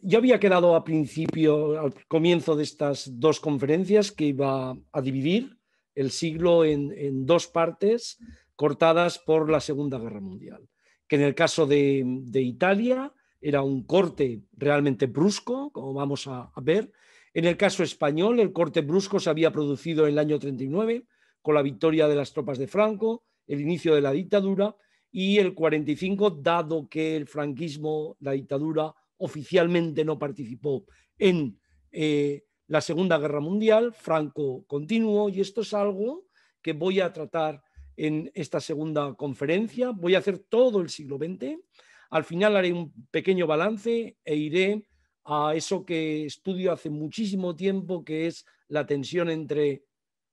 Yo había quedado al comienzo de estas dos conferencias, que iba a dividir el siglo en dos partes cortadas por la Segunda Guerra Mundial. Que en el caso de Italia era un corte realmente brusco, como vamos a ver. En el caso español, el corte brusco se había producido en el año 39, con la victoria de las tropas de Franco, el inicio de la dictadura, y el 45, dado que el franquismo, la dictadura, oficialmente no participó en la Segunda Guerra Mundial. Franco continuó, y esto es algo que voy a tratar en esta segunda conferencia. Voy a hacer todo el siglo XX. Al final haré un pequeño balance e iré a eso que estudio hace muchísimo tiempo, que es la tensión entre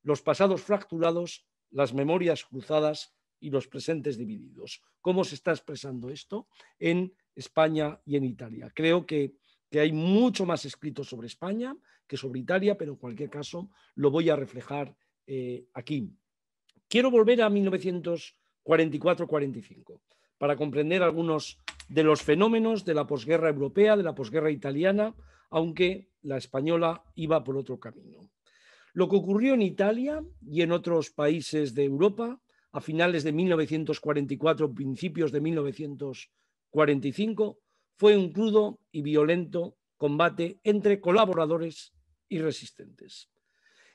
los pasados fracturados, las memorias cruzadas y los presentes divididos. ¿Cómo se está expresando esto en España y en Italia? Creo que hay mucho más escrito sobre España que sobre Italia, pero en cualquier caso lo voy a reflejar aquí. Quiero volver a 1944-45 para comprender algunos de los fenómenos de la posguerra europea, de la posguerra italiana, aunque la española iba por otro camino. Lo que ocurrió en Italia y en otros países de Europa a finales de 1944, principios de 1945, fue un crudo y violento combate entre colaboradores y resistentes,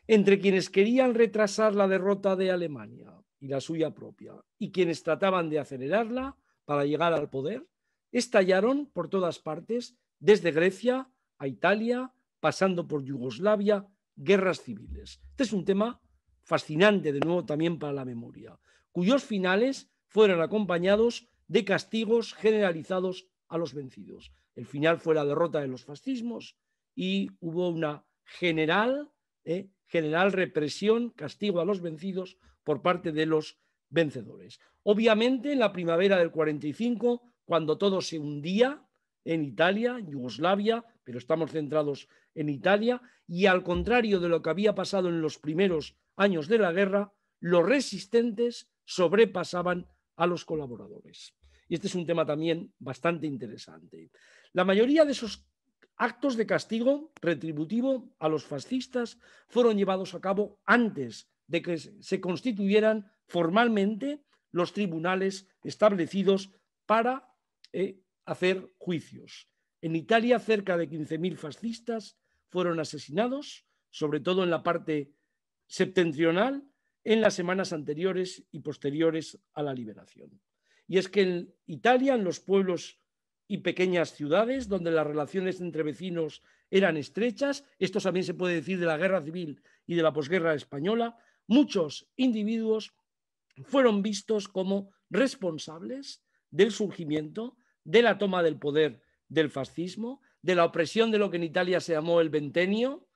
entre quienes querían retrasar la derrota de Alemania y la suya propia, y quienes trataban de acelerarla para llegar al poder. Estallaron por todas partes, desde Grecia a Italia, pasando por Yugoslavia, guerras civiles. Este es un tema fascinante, de nuevo, también para la memoria, cuyos finales fueron acompañados de castigos generalizados a los vencidos. El final fue la derrota de los fascismos y hubo una general represión, castigo a los vencidos por parte de los vencedores. Obviamente, en la primavera del 45, cuando todo se hundía en Italia, en Yugoslavia, pero estamos centrados en Italia, y al contrario de lo que había pasado en los primeros años de la guerra, los resistentes sobrepasaban a los colaboradores. Y este es un tema también bastante interesante. La mayoría de esos actos de castigo retributivo a los fascistas fueron llevados a cabo antes de que se constituyeran formalmente los tribunales establecidos para hacer juicios. En Italia, cerca de 15.000 fascistas fueron asesinados, sobre todo en la parte septentrional, en las semanas anteriores y posteriores a la liberación. Y es que en Italia, en los pueblos y pequeñas ciudades, donde las relaciones entre vecinos eran estrechas, esto también se puede decir de la guerra civil y de la posguerra española, muchos individuos fueron vistos como responsables del surgimiento, de la toma del poder del fascismo, de la opresión de lo que en Italia se llamó el ventenio,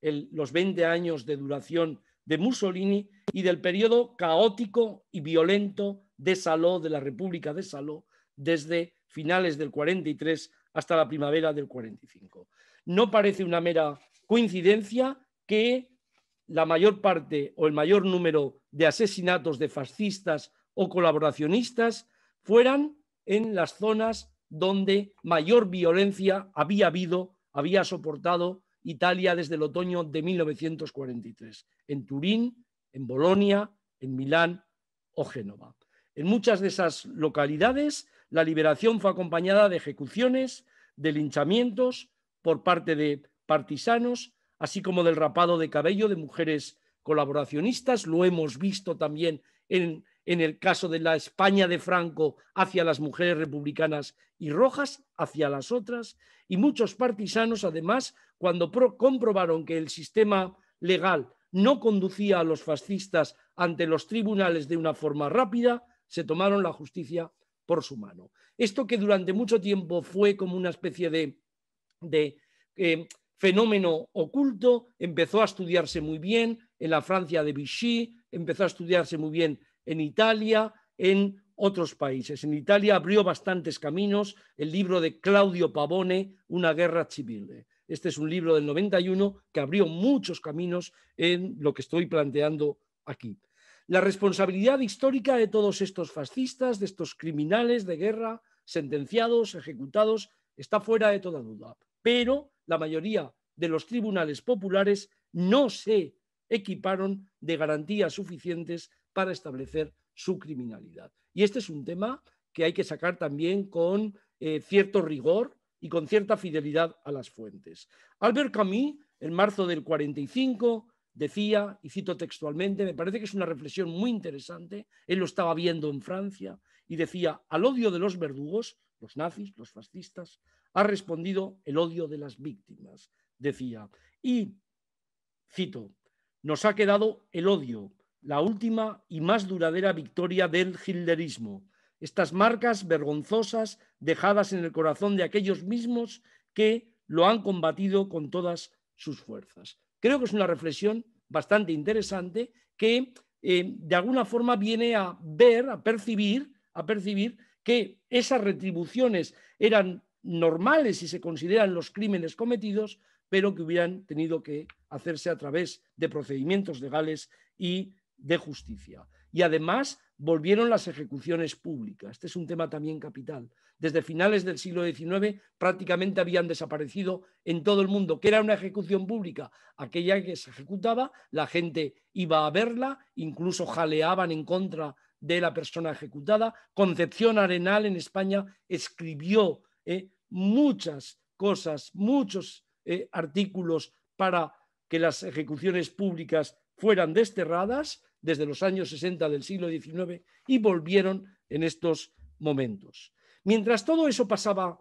los 20 años de duración de Mussolini, y del periodo caótico y violento de Salò, de la República de Salò, desde finales del 43 hasta la primavera del 45. No parece una mera coincidencia que la mayor parte o el mayor número de asesinatos de fascistas o colaboracionistas fueran en las zonas donde mayor violencia había soportado Italia desde el otoño de 1943, en Turín, en Bolonia, en Milán o Génova. En muchas de esas localidades, la liberación fue acompañada de ejecuciones, de linchamientos por parte de partisanos, así como del rapado de cabello de mujeres colaboracionistas. Lo hemos visto también en el caso de la España de Franco hacia las mujeres republicanas y rojas, hacia las otras, y muchos partisanos, además, cuando comprobaron que el sistema legal no conducía a los fascistas ante los tribunales de una forma rápida, se tomaron la justicia por su mano. Esto, que durante mucho tiempo fue como una especie de fenómeno oculto, empezó a estudiarse muy bien en la Francia de Vichy, empezó a estudiarse muy bien en Italia, en otros países. En Italia abrió bastantes caminos el libro de Claudio Pavone, Una guerra civil. Este es un libro del 91 que abrió muchos caminos en lo que estoy planteando aquí. La responsabilidad histórica de todos estos fascistas, de estos criminales de guerra, sentenciados, ejecutados, está fuera de toda duda, pero la mayoría de los tribunales populares no se equiparon de garantías suficientes para establecer su criminalidad. Y este es un tema que hay que sacar también con cierto rigor y con cierta fidelidad a las fuentes. Albert Camus, en marzo del 45, decía, y cito textualmente, me parece que es una reflexión muy interesante, él lo estaba viendo en Francia, y decía: al odio de los verdugos, los nazis, los fascistas, ha respondido el odio de las víctimas, decía. Y, cito, nos ha quedado el odio, la última y más duradera victoria del hitlerismo. Estas marcas vergonzosas dejadas en el corazón de aquellos mismos que lo han combatido con todas sus fuerzas. Creo que es una reflexión bastante interesante que de alguna forma viene a ver, a percibir que esas retribuciones eran normales si se consideran los crímenes cometidos, pero que hubieran tenido que hacerse a través de procedimientos legales y de justicia. Y además volvieron las ejecuciones públicas. Este es un tema también capital. Desde finales del siglo XIX prácticamente habían desaparecido en todo el mundo. ¿Qué era una ejecución pública? Aquella que se ejecutaba, la gente iba a verla, incluso jaleaban en contra de la persona ejecutada. Concepción Arenal en España escribió muchas cosas, muchos artículos para que las ejecuciones públicas fueran desterradas desde los años 60 del siglo XIX y volvieron en estos momentos. Mientras todo eso pasaba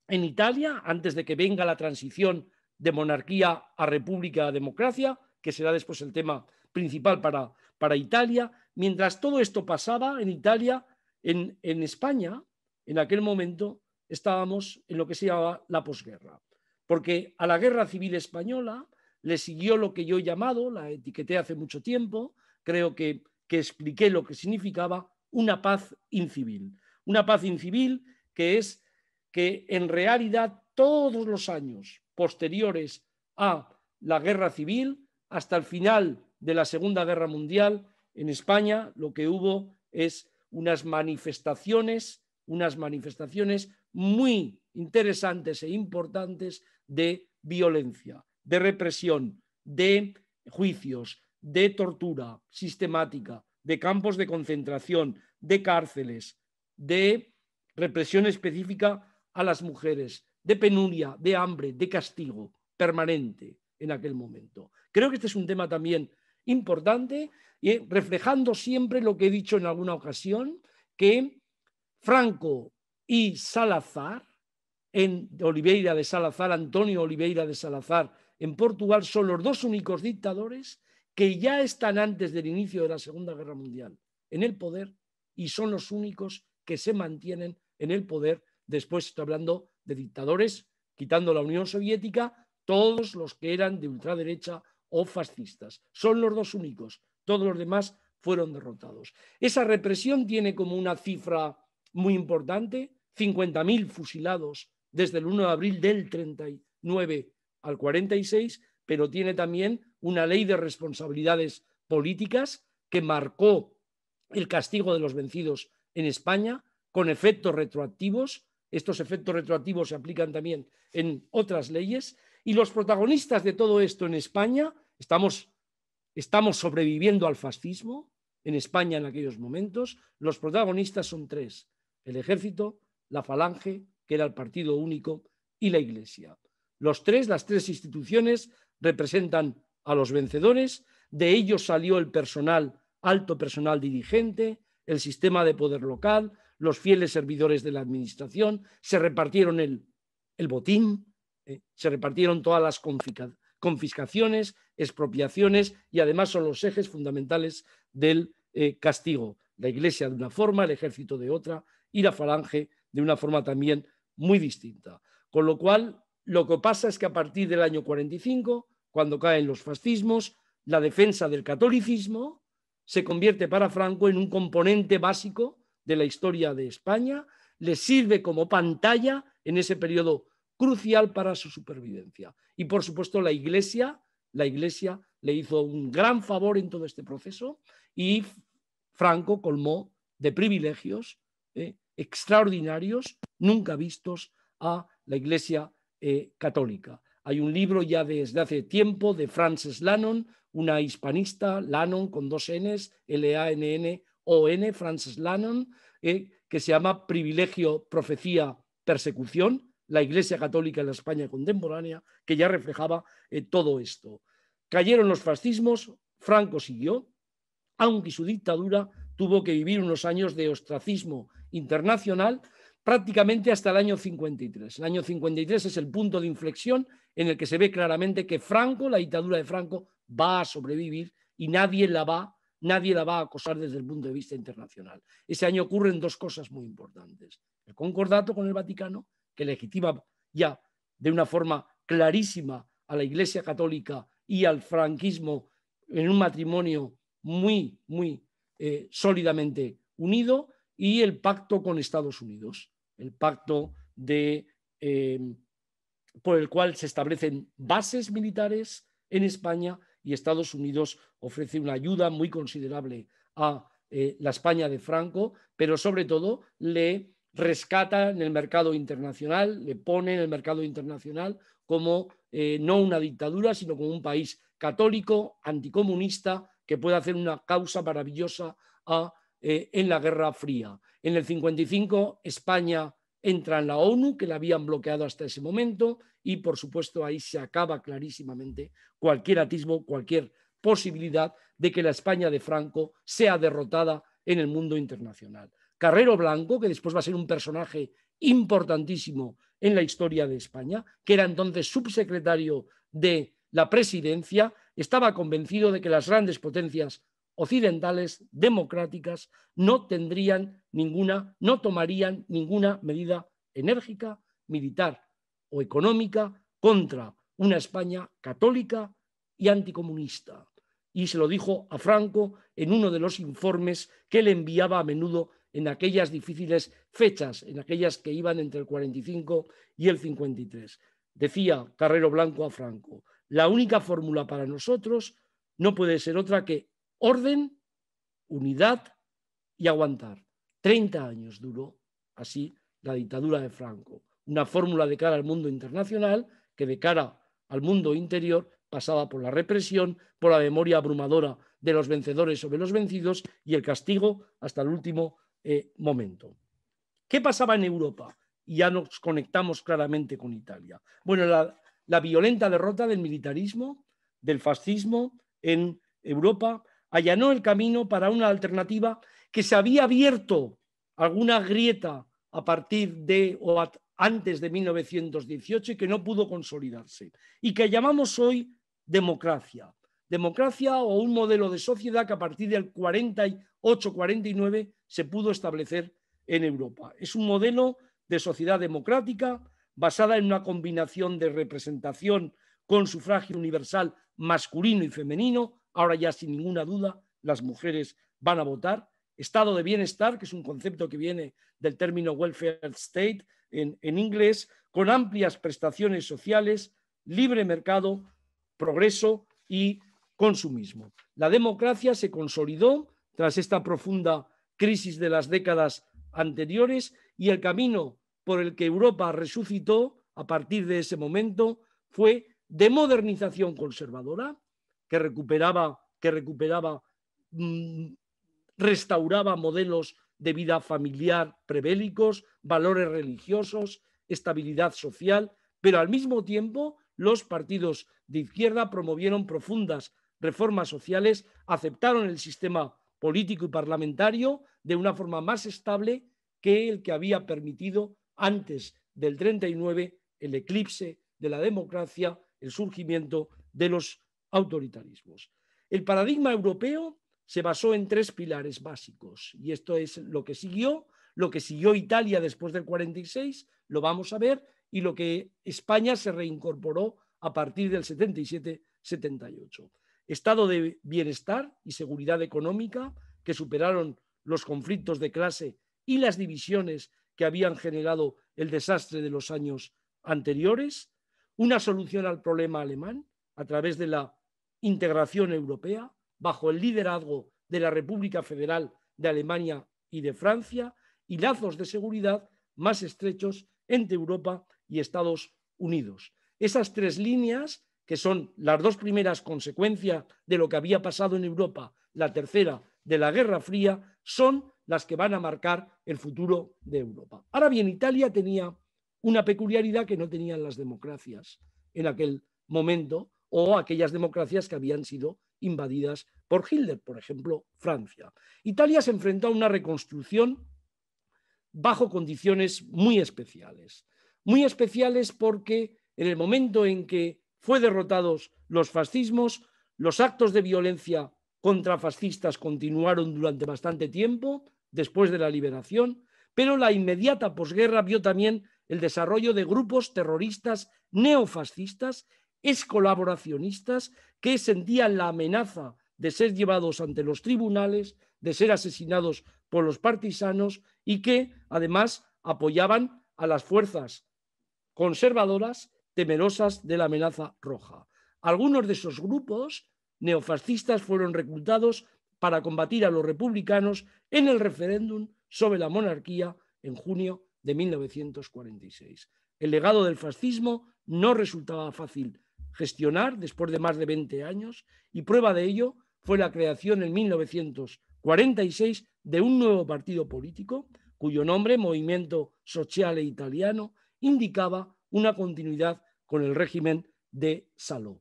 en Italia, antes de que venga la transición de monarquía a república a democracia, que será después el tema principal para Italia, mientras todo esto pasaba en Italia, en España, en aquel momento estábamos en lo que se llamaba la posguerra, porque a la guerra civil española le siguió lo que yo he llamado, la etiqueté hace mucho tiempo, creo que expliqué lo que significaba, una paz incivil. Una paz incivil que es que en realidad todos los años posteriores a la guerra civil, hasta el final de la Segunda Guerra Mundial, en España lo que hubo es unas manifestaciones muy interesantes e importantes de violencia, de represión, de juicios, de tortura sistemática, de campos de concentración, de cárceles, de represión específica a las mujeres, de penuria, de hambre, de castigo permanente en aquel momento. Creo que este es un tema también importante, reflejando siempre lo que he dicho en alguna ocasión, que Franco y Salazar, en Oliveira de Salazar, Antonio Oliveira de Salazar, en Portugal, son los dos únicos dictadores que ya están antes del inicio de la Segunda Guerra Mundial en el poder y son los únicos que se mantienen en el poder. Después estoy hablando de dictadores, quitando la Unión Soviética, todos los que eran de ultraderecha o fascistas. Son los dos únicos, todos los demás fueron derrotados. Esa represión tiene como una cifra muy importante, 50.000 fusilados desde el 1 de abril del 39 al 46, pero tiene también una ley de responsabilidades políticas que marcó el castigo de los vencidos en España con efectos retroactivos. Estos efectos retroactivos se aplican también en otras leyes y los protagonistas de todo esto en España, estamos sobreviviendo al fascismo en España en aquellos momentos. Los protagonistas son tres: el ejército, la falange, que era el partido único, y la Iglesia. Las tres instituciones representan a los vencedores, de ellos salió el personal, alto personal dirigente, el sistema de poder local, los fieles servidores de la administración, se repartieron el botín, se repartieron todas las confiscaciones, expropiaciones y además son los ejes fundamentales del castigo. La Iglesia de una forma, el ejército de otra y la falange de una forma también muy distinta. Con lo cual, lo que pasa es que a partir del año 45, cuando caen los fascismos, la defensa del catolicismo se convierte para Franco en un componente básico de la historia de España, le sirve como pantalla en ese periodo crucial para su supervivencia. Y por supuesto la Iglesia le hizo un gran favor en todo este proceso y Franco colmó de privilegios extraordinarios, nunca vistos a la Iglesia católica. Hay un libro ya desde hace tiempo de Frances Lannon, una hispanista, Lannon con 2 Ns, L-A-N-N-O-N, Frances Lannon, que se llama Privilegio, Profecía, Persecución, la Iglesia Católica en la España contemporánea, que ya reflejaba todo esto. Cayeron los fascismos, Franco siguió, aunque su dictadura tuvo que vivir unos años de ostracismo internacional prácticamente hasta el año 53. El año 53 es el punto de inflexión en el que se ve claramente que Franco, la dictadura de Franco, va a sobrevivir y nadie la va a acosar desde el punto de vista internacional. Ese año ocurren 2 cosas muy importantes. El concordato con el Vaticano, que legitima ya de una forma clarísima a la Iglesia Católica y al franquismo en un matrimonio muy sólidamente unido, y el pacto con Estados Unidos, el pacto por el cual se establecen bases militares en España y Estados Unidos ofrece una ayuda muy considerable a la España de Franco, pero sobre todo le rescata en el mercado internacional, le pone en el mercado internacional como no una dictadura, sino como un país católico, anticomunista, que puede hacer una causa maravillosa en la Guerra Fría. En el 55 España entra en la ONU, que la habían bloqueado hasta ese momento, y por supuesto ahí se acaba clarísimamente cualquier atisbo, cualquier posibilidad de que la España de Franco sea derrotada en el mundo internacional. Carrero Blanco, que después va a ser un personaje importantísimo en la historia de España, que era entonces subsecretario de la presidencia, estaba convencido de que las grandes potencias occidentales democráticas no tomarían ninguna medida enérgica, militar o económica contra una España católica y anticomunista. Y se lo dijo a Franco en uno de los informes que le enviaba a menudo en aquellas difíciles fechas, en aquellas que iban entre el 45 y el 53. Decía Carrero Blanco a Franco: la única fórmula para nosotros no puede ser otra que orden, unidad y aguantar. 30 años duró así la dictadura de Franco. Una fórmula de cara al mundo internacional que de cara al mundo interior pasaba por la represión, por la memoria abrumadora de los vencedores sobre los vencidos y el castigo hasta el último momento. ¿Qué pasaba en Europa? Y ya nos conectamos claramente con Italia. Bueno, la violenta derrota del militarismo, del fascismo en Europa, allanó el camino para una alternativa que se había abierto alguna grieta a partir de o antes de 1918 y que no pudo consolidarse, y que llamamos hoy democracia. Democracia o un modelo de sociedad que a partir del 48-49 se pudo establecer en Europa. Es un modelo de sociedad democrática basada en una combinación de representación con sufragio universal masculino y femenino. Ahora ya sin ninguna duda las mujeres van a votar. Estado de bienestar, que es un concepto que viene del término welfare state en inglés, con amplias prestaciones sociales, libre mercado, progreso y consumismo. La democracia se consolidó tras esta profunda crisis de las décadas anteriores, y el camino por el que Europa resucitó a partir de ese momento fue de modernización conservadora, que restauraba modelos de vida familiar prebélicos, valores religiosos, estabilidad social, pero al mismo tiempo los partidos de izquierda promovieron profundas reformas sociales, aceptaron el sistema político y parlamentario de una forma más estable que el que había permitido antes del 39 el eclipse de la democracia, el surgimiento de los autoritarismos. El paradigma europeo se basó en 3 pilares básicos, y esto es lo que siguió Italia después del 46, lo vamos a ver, y lo que España se reincorporó a partir del 77-78. Estado de bienestar y seguridad económica que superaron los conflictos de clase y las divisiones que habían generado el desastre de los años anteriores. Una solución al problema alemán a través de la integración europea bajo el liderazgo de la República Federal de Alemania y de Francia, y lazos de seguridad más estrechos entre Europa y Estados Unidos. Esas tres líneas, que son las dos primeras consecuencias de lo que había pasado en Europa, la tercera de la Guerra Fría, son las que van a marcar el futuro de Europa. Ahora bien, Italia tenía una peculiaridad que no tenían las democracias en aquel momento, o aquellas democracias que habían sido invadidas por Hitler, por ejemplo, Francia. Italia se enfrentó a una reconstrucción bajo condiciones muy especiales porque en el momento en que fue derrotados los fascismos, los actos de violencia contra fascistas continuaron durante bastante tiempo después de la liberación, pero la inmediata posguerra vio también el desarrollo de grupos terroristas neofascistas, excolaboracionistas, que sentían la amenaza de ser llevados ante los tribunales, de ser asesinados por los partisanos y que además apoyaban a las fuerzas conservadoras temerosas de la amenaza roja. Algunos de esos grupos neofascistas fueron reclutados para combatir a los republicanos en el referéndum sobre la monarquía en junio de 1946. El legado del fascismo no resultaba fácil gestionar después de más de 20 años y prueba de ello fue la creación en 1946 de un nuevo partido político cuyo nombre, Movimiento Sociale Italiano, indicaba una continuidad con el régimen de Salò.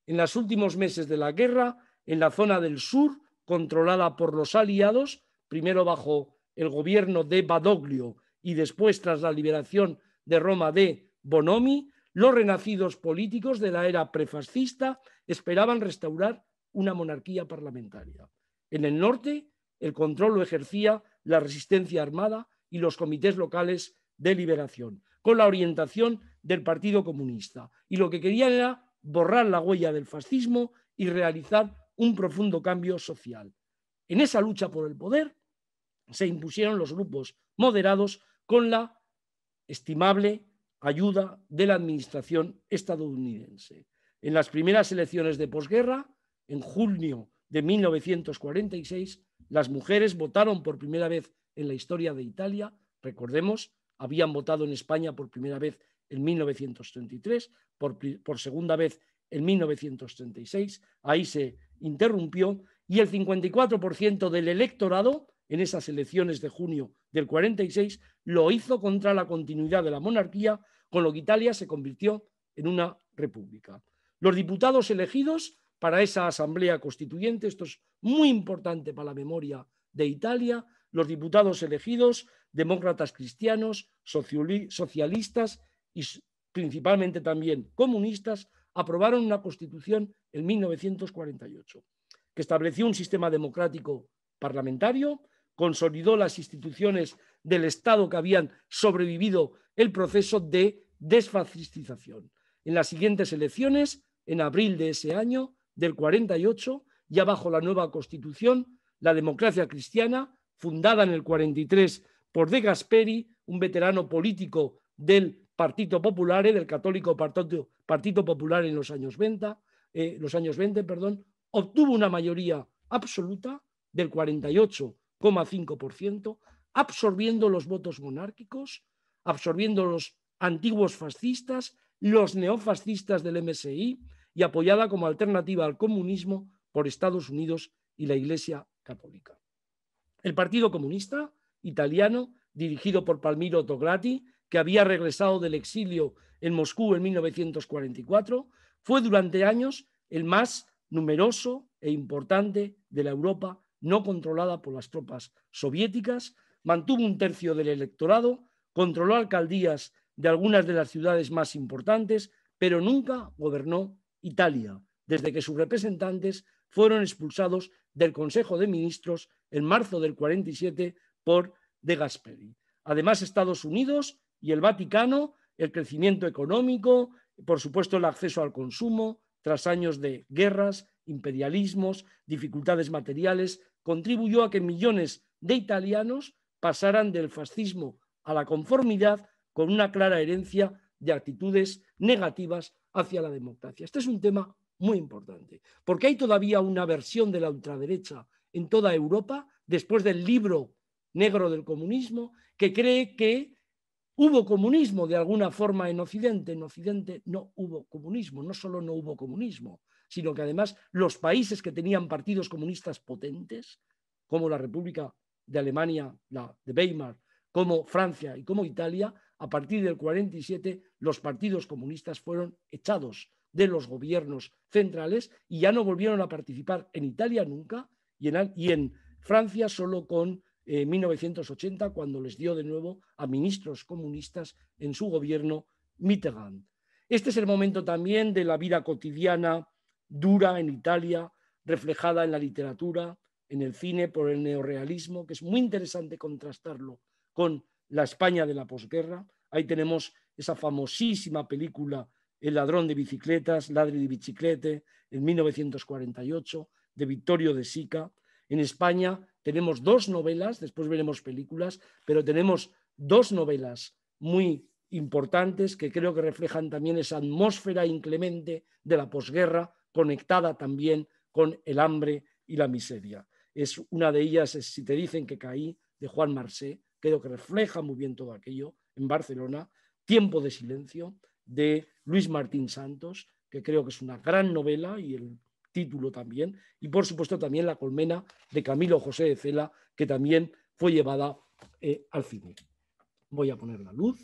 En los últimos meses de la guerra, en la zona del sur, controlada por los aliados, primero bajo el gobierno de Badoglio y después tras la liberación de Roma de Bonomi, los renacidos políticos de la era prefascista esperaban restaurar una monarquía parlamentaria. En el norte, el control lo ejercía la resistencia armada y los comités locales de liberación, con la orientación del Partido Comunista. Y lo que querían era borrar la huella del fascismo y realizar un profundo cambio social. En esa lucha por el poder se impusieron los grupos moderados con la estimable ayuda de la administración estadounidense. En las primeras elecciones de posguerra, en junio de 1946, las mujeres votaron por primera vez en la historia de Italia. Recordemos, habían votado en España por primera vez en 1933, por segunda vez en 1936. Ahí se interrumpió y el 54% del electorado en esas elecciones de junio del 46 lo hizo contra la continuidad de la monarquía, con lo que Italia se convirtió en una república. Los diputados elegidos para esa asamblea constituyente, esto es muy importante para la memoria de Italia, los diputados elegidos, demócratas cristianos, socialistas y principalmente también comunistas, aprobaron una constitución en 1948 que estableció un sistema democrático parlamentario, consolidó las instituciones del Estado que habían sobrevivido el proceso de desfascistización. En las siguientes elecciones, en abril de ese año, del 48, ya bajo la nueva Constitución, la democracia cristiana, fundada en el 43 por De Gasperi, un veterano político del Partito Popolare, del católico Partito Popular en los años 20, obtuvo una mayoría absoluta del 48,5%, absorbiendo los votos monárquicos, absorbiendo los antiguos fascistas, los neofascistas del MSI y apoyada como alternativa al comunismo por Estados Unidos y la Iglesia Católica. El Partido Comunista Italiano, dirigido por Palmiro Togliatti, que había regresado del exilio en Moscú en 1944, fue durante años el más numeroso e importante de la Europa no controlada por las tropas soviéticas, mantuvo un tercio del electorado, controló alcaldías de algunas de las ciudades más importantes, pero nunca gobernó Italia, desde que sus representantes fueron expulsados del Consejo de Ministros en marzo del 47 por De Gasperi. Además, Estados Unidos y el Vaticano, el crecimiento económico, por supuesto el acceso al consumo, tras años de guerras, imperialismos, dificultades materiales, contribuyó a que millones de italianos pasaran del fascismo a la conformidad con una clara herencia de actitudes negativas hacia la democracia. Este es un tema muy importante, porque hay todavía una versión de la ultraderecha en toda Europa, después del libro negro del comunismo, que cree que ¿Hubo comunismo de alguna forma en Occidente? En Occidente no hubo comunismo. No solo no hubo comunismo, sino que además los países que tenían partidos comunistas potentes, como la República de Alemania, la de Weimar, como Francia y como Italia, a partir del 47 los partidos comunistas fueron echados de los gobiernos centrales y ya no volvieron a participar en Italia nunca y en Francia solo con 1980, cuando les dio de nuevo a ministros comunistas en su gobierno Mitterrand. Este es el momento también de la vida cotidiana dura en Italia, reflejada en la literatura, en el cine, por el neorrealismo, que es muy interesante contrastarlo con la España de la posguerra. Ahí tenemos esa famosísima película El ladrón de bicicletas, Ladri di biciclette, en 1948, de Vittorio De Sica. En España tenemos dos novelas, después veremos películas, pero tenemos dos novelas muy importantes que creo que reflejan también esa atmósfera inclemente de la posguerra, conectada también con el hambre y la miseria. Una de ellas es Si te dicen que caí, de Juan Marsé, creo que refleja muy bien todo aquello, en Barcelona. Tiempo de silencio, de Luis Martín Santos, que creo que es una gran novela, y el título también, y por supuesto también La colmena, de Camilo José de Cela, que también fue llevada al cine. Voy a poner la luz.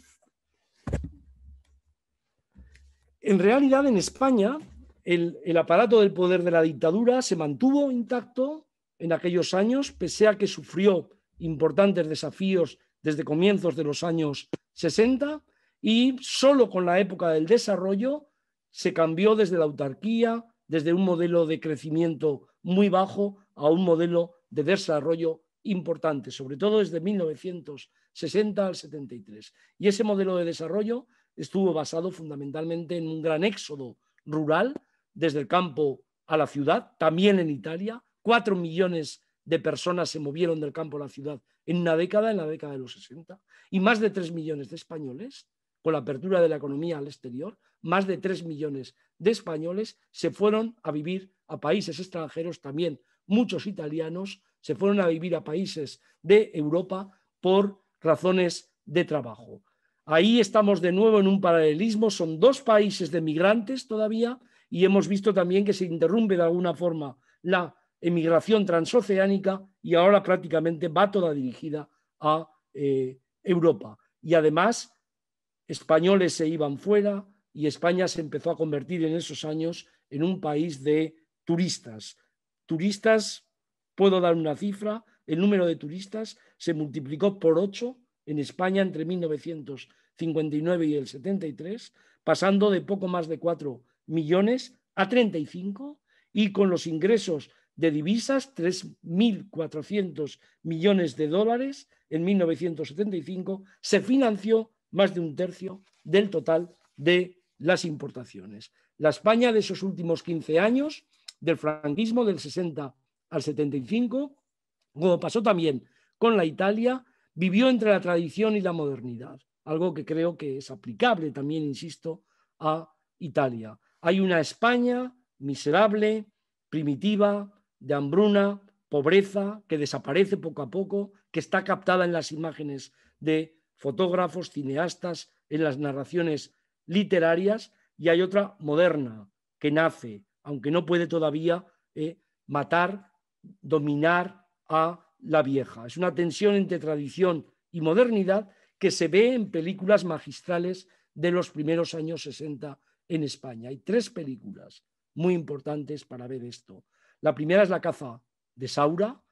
En realidad, en España, el aparato del poder de la dictadura se mantuvo intacto en aquellos años, pese a que sufrió importantes desafíos desde comienzos de los años 60, y solo con la época del desarrollo se cambió desde la autarquía, desde un modelo de crecimiento muy bajo a un modelo de desarrollo importante, sobre todo desde 1960 al 73. Y ese modelo de desarrollo estuvo basado fundamentalmente en un gran éxodo rural desde el campo a la ciudad, también en Italia. 4 millones de personas se movieron del campo a la ciudad en la década de los 60, y más de 3 millones de españoles, con la apertura de la economía al exterior, más de 3 millones de españoles se fueron a vivir a países extranjeros, también muchos italianos se fueron a vivir a países de Europa por razones de trabajo. Ahí estamos de nuevo en un paralelismo, son dos países de migrantes todavía, y hemos visto también que se interrumpe de alguna forma la emigración transoceánica y ahora prácticamente va toda dirigida a Europa. Y además, españoles se iban fuera y España se empezó a convertir en esos años en un país de turistas. Turistas, puedo dar una cifra, el número de turistas se multiplicó por 8 en España entre 1959 y el 73, pasando de poco más de 4 millones a 35, y con los ingresos de divisas, 3.400 millones de dólares en 1975, se financió más de un tercio del total de las importaciones. La España de esos últimos 15 años, del franquismo, del 60 al 75, como pasó también con la Italia, vivió entre la tradición y la modernidad, algo que creo que es aplicable también, insisto, a Italia. Hay una España miserable, primitiva, de hambruna, pobreza, que desaparece poco a poco, que está captada en las imágenes de fotógrafos, cineastas, en las narraciones literarias, y hay otra moderna que nace, aunque no puede todavía matar, dominar a la vieja. Es una tensión entre tradición y modernidad que se ve en películas magistrales de los primeros años 60 en España. Hay 3 películas muy importantes para ver esto. La primera es La caza de Saura,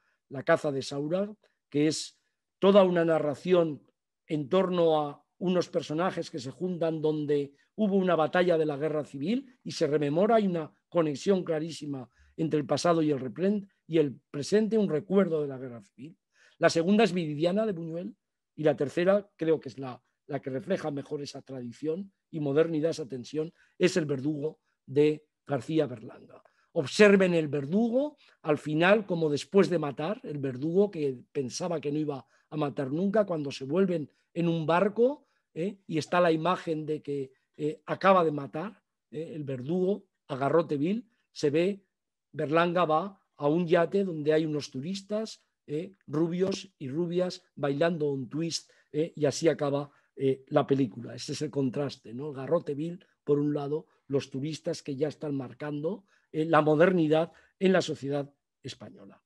que es toda una narración en torno a unos personajes que se juntan donde hubo una batalla de la guerra civil y se rememora, hay una conexión clarísima entre el pasado y el presente, un recuerdo de la guerra civil. La segunda es Viridiana, de Buñuel, y la tercera, creo que es la que refleja mejor esa tradición y modernidad, esa tensión, es El verdugo, de García Berlanga. Observen El verdugo, al final, como después de matar, el verdugo que pensaba que no iba a matar nunca, cuando se vuelven en un barco y está la imagen de que acaba de matar el verdugo a garrote vil, se ve Berlanga va a un yate donde hay unos turistas rubios y rubias bailando un twist y así acaba la película. Ese es el contraste, ¿no? El garrote vil, por un lado, los turistas que ya están marcando la modernidad en la sociedad española.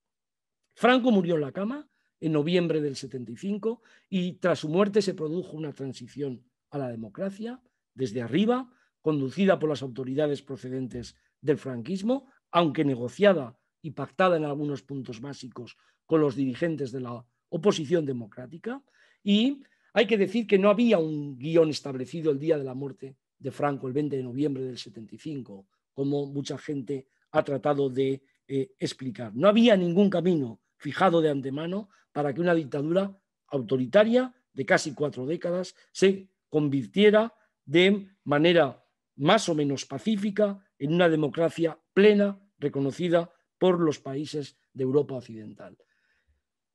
Franco murió en la cama en noviembre del 75 y tras su muerte se produjo una transición a la democracia desde arriba, conducida por las autoridades procedentes del franquismo, aunque negociada y pactada en algunos puntos básicos con los dirigentes de la oposición democrática. Y hay que decir que no había un guión establecido el día de la muerte de Franco, el 20 de noviembre del 75, como mucha gente ha tratado de explicar. No había ningún camino fijado de antemano para que una dictadura autoritaria de casi 4 décadas se convirtiera de manera más o menos pacífica en una democracia plena, reconocida por los países de Europa Occidental.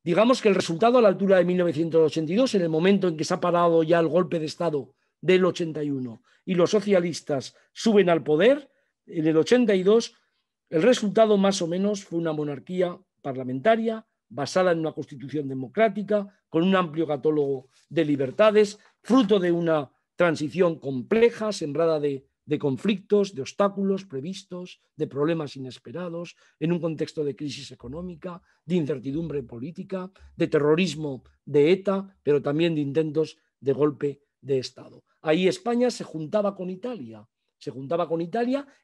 Digamos que el resultado a la altura de 1982, en el momento en que se ha parado ya el golpe de Estado del 81 y los socialistas suben al poder, en el 82, el resultado más o menos fue una monarquía parlamentaria basada en una constitución democrática, con un amplio catálogo de libertades, fruto de una transición compleja, sembrada de conflictos, de obstáculos previstos, de problemas inesperados, en un contexto de crisis económica, de incertidumbre política, de terrorismo de ETA, pero también de intentos de golpe de Estado. Ahí España se juntaba con Italia.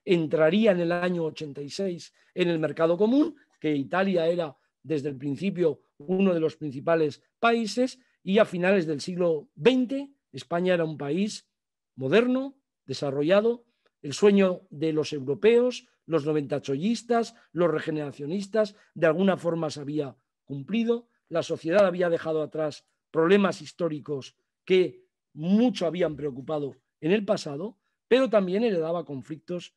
Entraría en el año 86 en el mercado común, que Italia era desde el principio uno de los principales países, y a finales del siglo XX España era un país moderno, desarrollado, el sueño de los europeos, los noventachollistas, los regeneracionistas, de alguna forma se había cumplido, la sociedad había dejado atrás problemas históricos que mucho habían preocupado en el pasado, pero también heredaba conflictos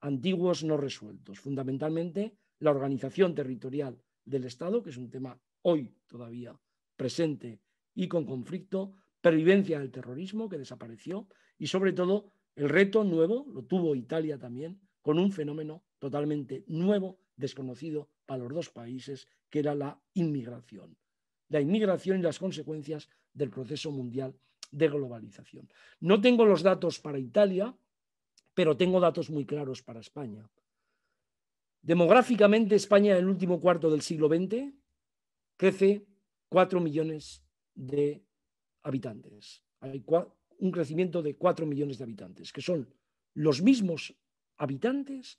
antiguos no resueltos, fundamentalmente la organización territorial del Estado, que es un tema hoy todavía presente y con conflicto, pervivencia del terrorismo, que desapareció, y sobre todo el reto nuevo, lo tuvo Italia también, con un fenómeno totalmente nuevo, desconocido para los dos países, que era la inmigración. La inmigración y las consecuencias del proceso mundial de globalización. No tengo los datos para Italia, pero tengo datos muy claros para España. Demográficamente, España en el último cuarto del siglo XX crece 4 millones de habitantes. Hay un crecimiento de 4 millones de habitantes, que son los mismos habitantes,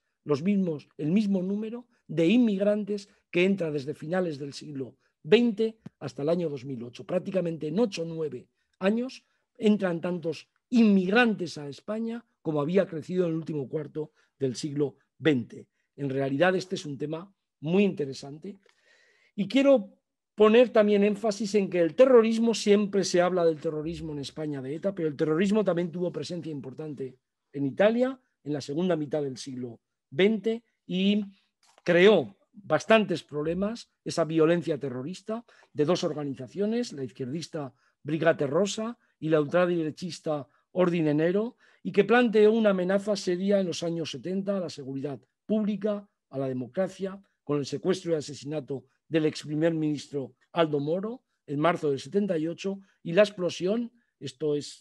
el mismo número de inmigrantes que entra desde finales del siglo XX hasta el año 2008. Prácticamente en 8 o 9 años entran tantos inmigrantes a España como había crecido en el último cuarto del siglo XX. En realidad este es un tema muy interesante y quiero poner también énfasis en que el terrorismo, siempre se habla del terrorismo en España de ETA, pero el terrorismo también tuvo presencia importante en Italia en la segunda mitad del siglo XX y creó bastantes problemas esa violencia terrorista de dos organizaciones, la izquierdista Brigate Rosa y la ultraderechista Ordine Nero, y que planteó una amenaza seria en los años 70 a la seguridad pública, a la democracia, con el secuestro y asesinato del ex primer ministro Aldo Moro en marzo del 78 y la explosión,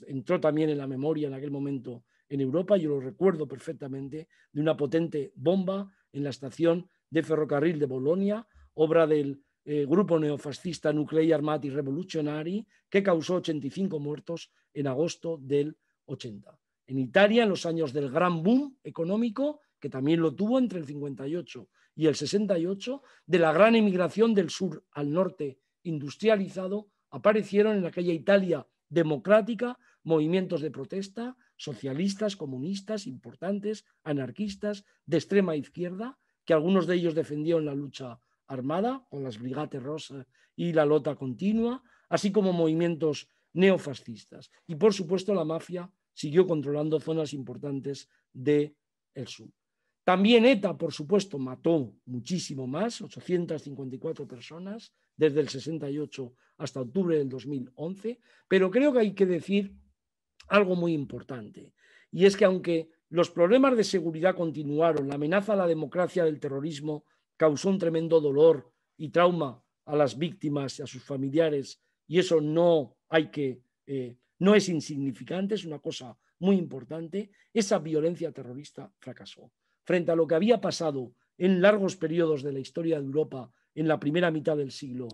entró también en la memoria en aquel momento en Europa, yo lo recuerdo perfectamente, de una potente bomba en la estación de ferrocarril de Bolonia, obra del grupo neofascista Nuclei Armati Revoluzionari, que causó 85 muertos en agosto del 80. En Italia, en los años del gran boom económico, que también lo tuvo entre el 58 y el 68, de la gran emigración del sur al norte industrializado, aparecieron en aquella Italia democrática movimientos de protesta, socialistas, comunistas, importantes, anarquistas, de extrema izquierda, que algunos de ellos defendieron la lucha armada, con las Brigate Rosa y la Lota Continua, así como movimientos neofascistas. Y, por supuesto, la mafia siguió controlando zonas importantes del sur. También ETA, por supuesto, mató muchísimo más, 854 personas, desde el 68 hasta octubre del 2011, pero creo que hay que decir algo muy importante, y es que aunque los problemas de seguridad continuaron, la amenaza a la democracia del terrorismo causó un tremendo dolor y trauma a las víctimas y a sus familiares, y eso no hay que no es insignificante, es una cosa muy importante. Esa violencia terrorista fracasó. Frente a lo que había pasado en largos periodos de la historia de Europa en la primera mitad del siglo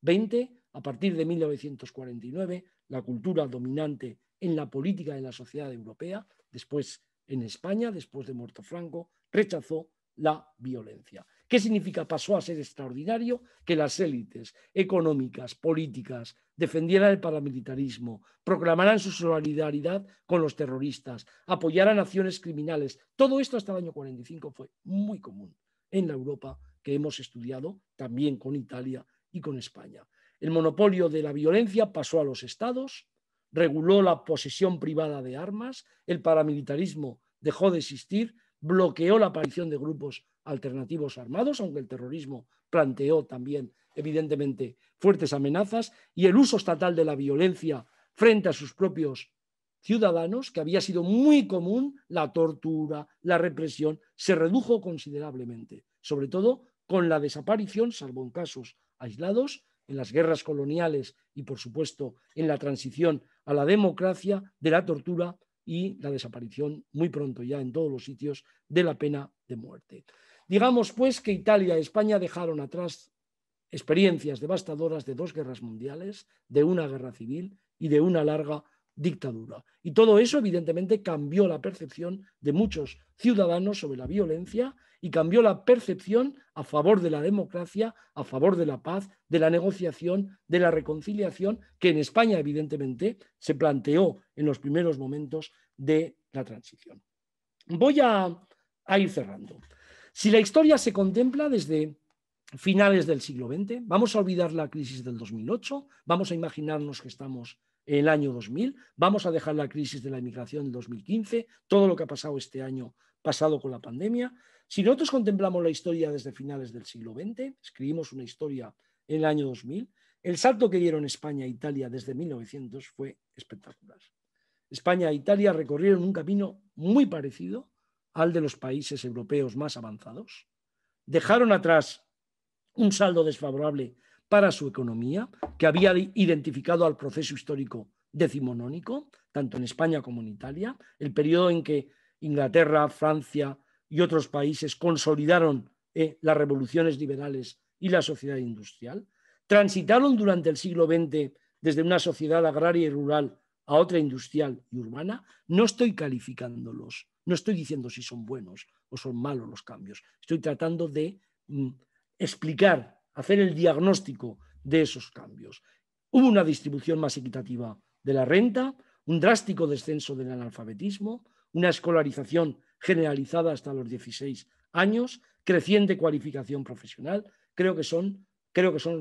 XX, a partir de 1949, la cultura dominante en la política de la sociedad europea, después en España, después de muerto Franco, rechazó la violencia. ¿Qué significa? Pasó a ser extraordinario que las élites económicas, políticas, defendieran el paramilitarismo, proclamaran su solidaridad con los terroristas, apoyaran acciones criminales. Todo esto hasta el año 45 fue muy común en la Europa que hemos estudiado, también con Italia y con España. El monopolio de la violencia pasó a los estados, reguló la posesión privada de armas, el paramilitarismo dejó de existir, bloqueó la aparición de grupos alternativos armados, aunque el terrorismo planteó también, evidentemente, fuertes amenazas, y el uso estatal de la violencia frente a sus propios ciudadanos, que había sido muy común, la tortura, la represión, se redujo considerablemente, sobre todo con la desaparición, salvo en casos aislados, en las guerras coloniales y, por supuesto, en la transición a la democracia, de la tortura y la desaparición muy pronto ya en todos los sitios de la pena de muerte. Digamos, pues, que Italia y España dejaron atrás experiencias devastadoras de 2 guerras mundiales, de una guerra civil y de una larga dictadura. Y todo eso, evidentemente, cambió la percepción de muchos ciudadanos sobre la violencia y cambió la percepción a favor de la democracia, a favor de la paz, de la negociación, de la reconciliación, que en España, evidentemente, se planteó en los primeros momentos de la transición. Voy a ir cerrando. Si la historia se contempla desde finales del siglo XX, vamos a olvidar la crisis del 2008, vamos a imaginarnos que estamos en el año 2000, vamos a dejar la crisis de la inmigración del 2015, todo lo que ha pasado este año pasado con la pandemia. Si nosotros contemplamos la historia desde finales del siglo XX, escribimos una historia en el año 2000, el salto que dieron España e Italia desde 1900 fue espectacular. España e Italia recorrieron un camino muy parecido al de los países europeos más avanzados. Dejaron atrás un saldo desfavorable para su economía, que había identificado al proceso histórico decimonónico, tanto en España como en Italia, el periodo en que Inglaterra, Francia y otros países consolidaron las revoluciones liberales y la sociedad industrial. Transitaron durante el siglo XX desde una sociedad agraria y rural a otra industrial y urbana. No estoy calificándolos, no estoy diciendo si son buenos o son malos los cambios. Estoy tratando de explicar, hacer el diagnóstico de esos cambios. Hubo una distribución más equitativa de la renta, un drástico descenso del analfabetismo, una escolarización generalizada hasta los 16 años, creciente cualificación profesional. Creo que son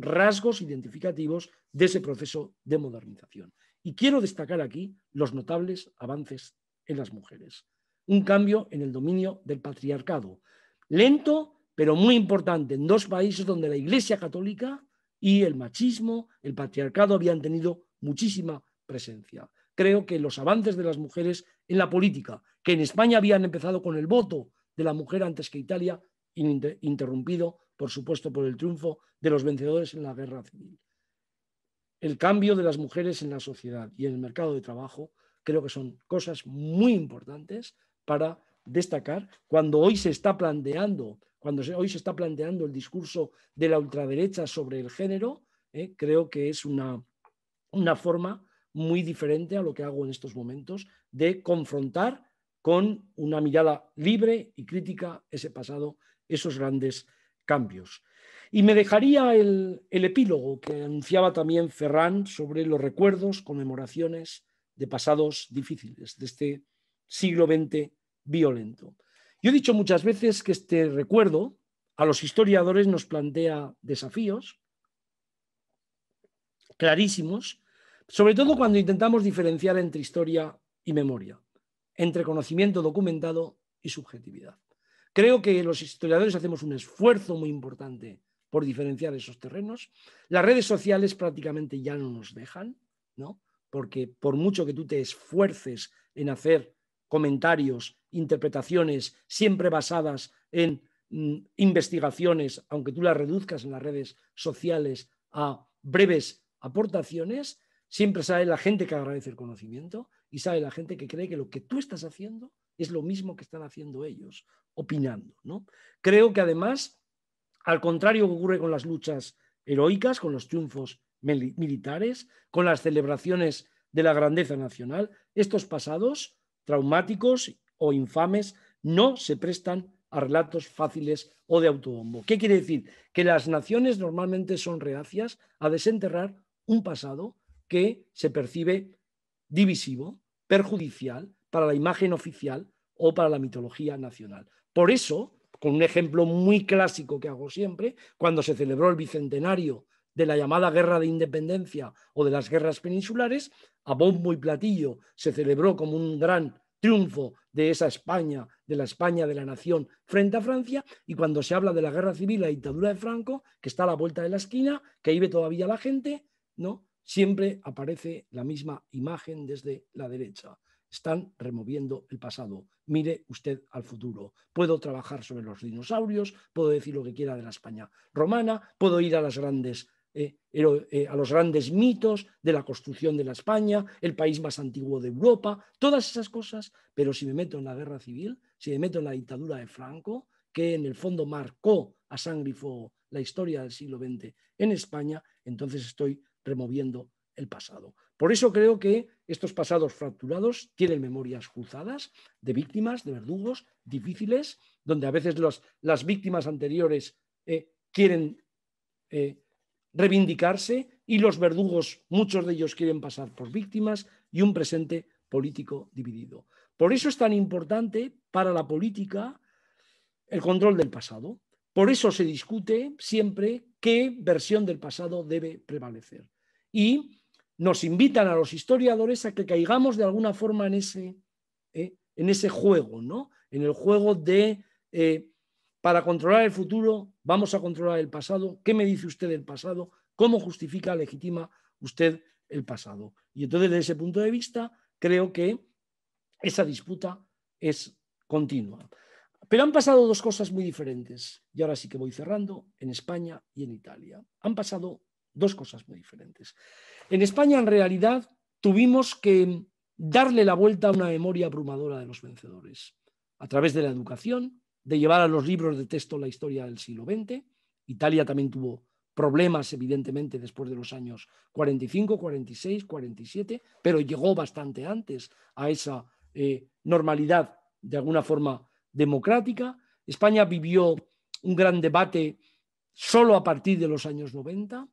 rasgos identificativos de ese proceso de modernización. Y quiero destacar aquí los notables avances en las mujeres. Un cambio en el dominio del patriarcado, lento, pero muy importante, en 2 países donde la Iglesia Católica y el machismo, el patriarcado habían tenido muchísima presencia. Creo que los avances de las mujeres en la política, que en España habían empezado con el voto de la mujer antes que Italia, interrumpido, por supuesto, por el triunfo de los vencedores en la guerra civil. El cambio de las mujeres en la sociedad y en el mercado de trabajo, creo que son cosas muy importantes para destacar cuando hoy se está planteando el discurso de la ultraderecha sobre el género. Creo que es una forma muy diferente a lo que hago en estos momentos de confrontar con una mirada libre y crítica ese pasado, esos grandes cambios. Y me dejaría el epílogo que anunciaba también Ferran sobre los recuerdos, conmemoraciones de pasados difíciles, de este siglo XX violento. Yo he dicho muchas veces que este recuerdo a los historiadores nos plantea desafíos clarísimos, sobre todo cuando intentamos diferenciar entre historia y memoria, entre conocimiento documentado y subjetividad. Creo que los historiadores hacemos un esfuerzo muy importante por diferenciar esos terrenos. Las redes sociales prácticamente ya no nos dejan, ¿no? Porque por mucho que tú te esfuerces en hacer comentarios, interpretaciones siempre basadas en investigaciones, aunque tú las reduzcas en las redes sociales a breves aportaciones, siempre sale la gente que agradece el conocimiento y sale la gente que cree que lo que tú estás haciendo es lo mismo que están haciendo ellos, opinando, ¿no? Creo que además, al contrario que ocurre con las luchas heroicas, con los triunfos militares, con las celebraciones de la grandeza nacional, estos pasados traumáticos o infames no se prestan a relatos fáciles o de autobombo. ¿Qué quiere decir? Que las naciones normalmente son reacias a desenterrar un pasado que se percibe divisivo, perjudicial para la imagen oficial o para la mitología nacional. Por eso, con un ejemplo muy clásico que hago siempre, cuando se celebró el bicentenario de la llamada Guerra de Independencia o de las guerras peninsulares, a bombo y platillo se celebró como un gran triunfo de esa España, de la nación frente a Francia, y cuando se habla de la guerra civil, la dictadura de Franco, que está a la vuelta de la esquina, que vive todavía la gente, ¿no? Siempre aparece la misma imagen desde la derecha. Están removiendo el pasado. Mire usted al futuro. Puedo trabajar sobre los dinosaurios, puedo decir lo que quiera de la España romana, puedo ir a los grandes mitos de la construcción de la España, el país más antiguo de Europa, todas esas cosas, pero si me meto en la guerra civil, si me meto en la dictadura de Franco, que en el fondo marcó a sangre y fuego la historia del siglo XX en España, entonces estoy removiendo el pasado. Por eso creo que estos pasados fracturados tienen memorias cruzadas de víctimas, de verdugos difíciles, donde a veces las víctimas anteriores quieren reivindicarse y los verdugos, muchos de ellos quieren pasar por víctimas, y un presente político dividido. Por eso es tan importante para la política el control del pasado. Por eso se discute siempre qué versión del pasado debe prevalecer. Y nos invitan a los historiadores a que caigamos de alguna forma en ese juego, ¿no? En el juego de para controlar el futuro vamos a controlar el pasado. ¿Qué me dice usted del pasado? ¿Cómo justifica, legitima usted el pasado? Y entonces, desde ese punto de vista, creo que esa disputa es continua. Pero han pasado dos cosas muy diferentes, y ahora sí que voy cerrando, en España y en Italia. Han pasado dos cosas muy diferentes. En España, en realidad, tuvimos que darle la vuelta a una memoria abrumadora de los vencedores, a través de la educación, de llevar a los libros de texto la historia del siglo XX. Italia también tuvo problemas, evidentemente, después de los años 45, 46, 47, pero llegó bastante antes a esa normalidad, de alguna forma, democrática. España vivió un gran debate solo a partir de los años 90,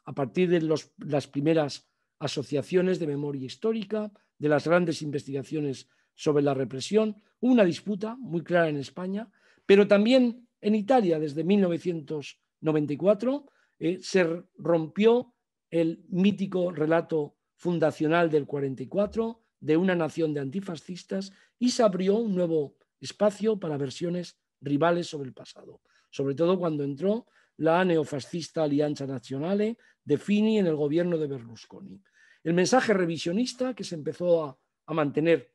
a partir de las primeras asociaciones de memoria histórica, de las grandes investigaciones sobre la represión. Hubo una disputa muy clara en España, pero también en Italia desde 1994 se rompió el mítico relato fundacional del 44 de una nación de antifascistas y se abrió un nuevo espacio para versiones rivales sobre el pasado, sobre todo cuando entró la neofascista Alianza Nazionale de Fini en el gobierno de Berlusconi. El mensaje revisionista que se empezó a mantener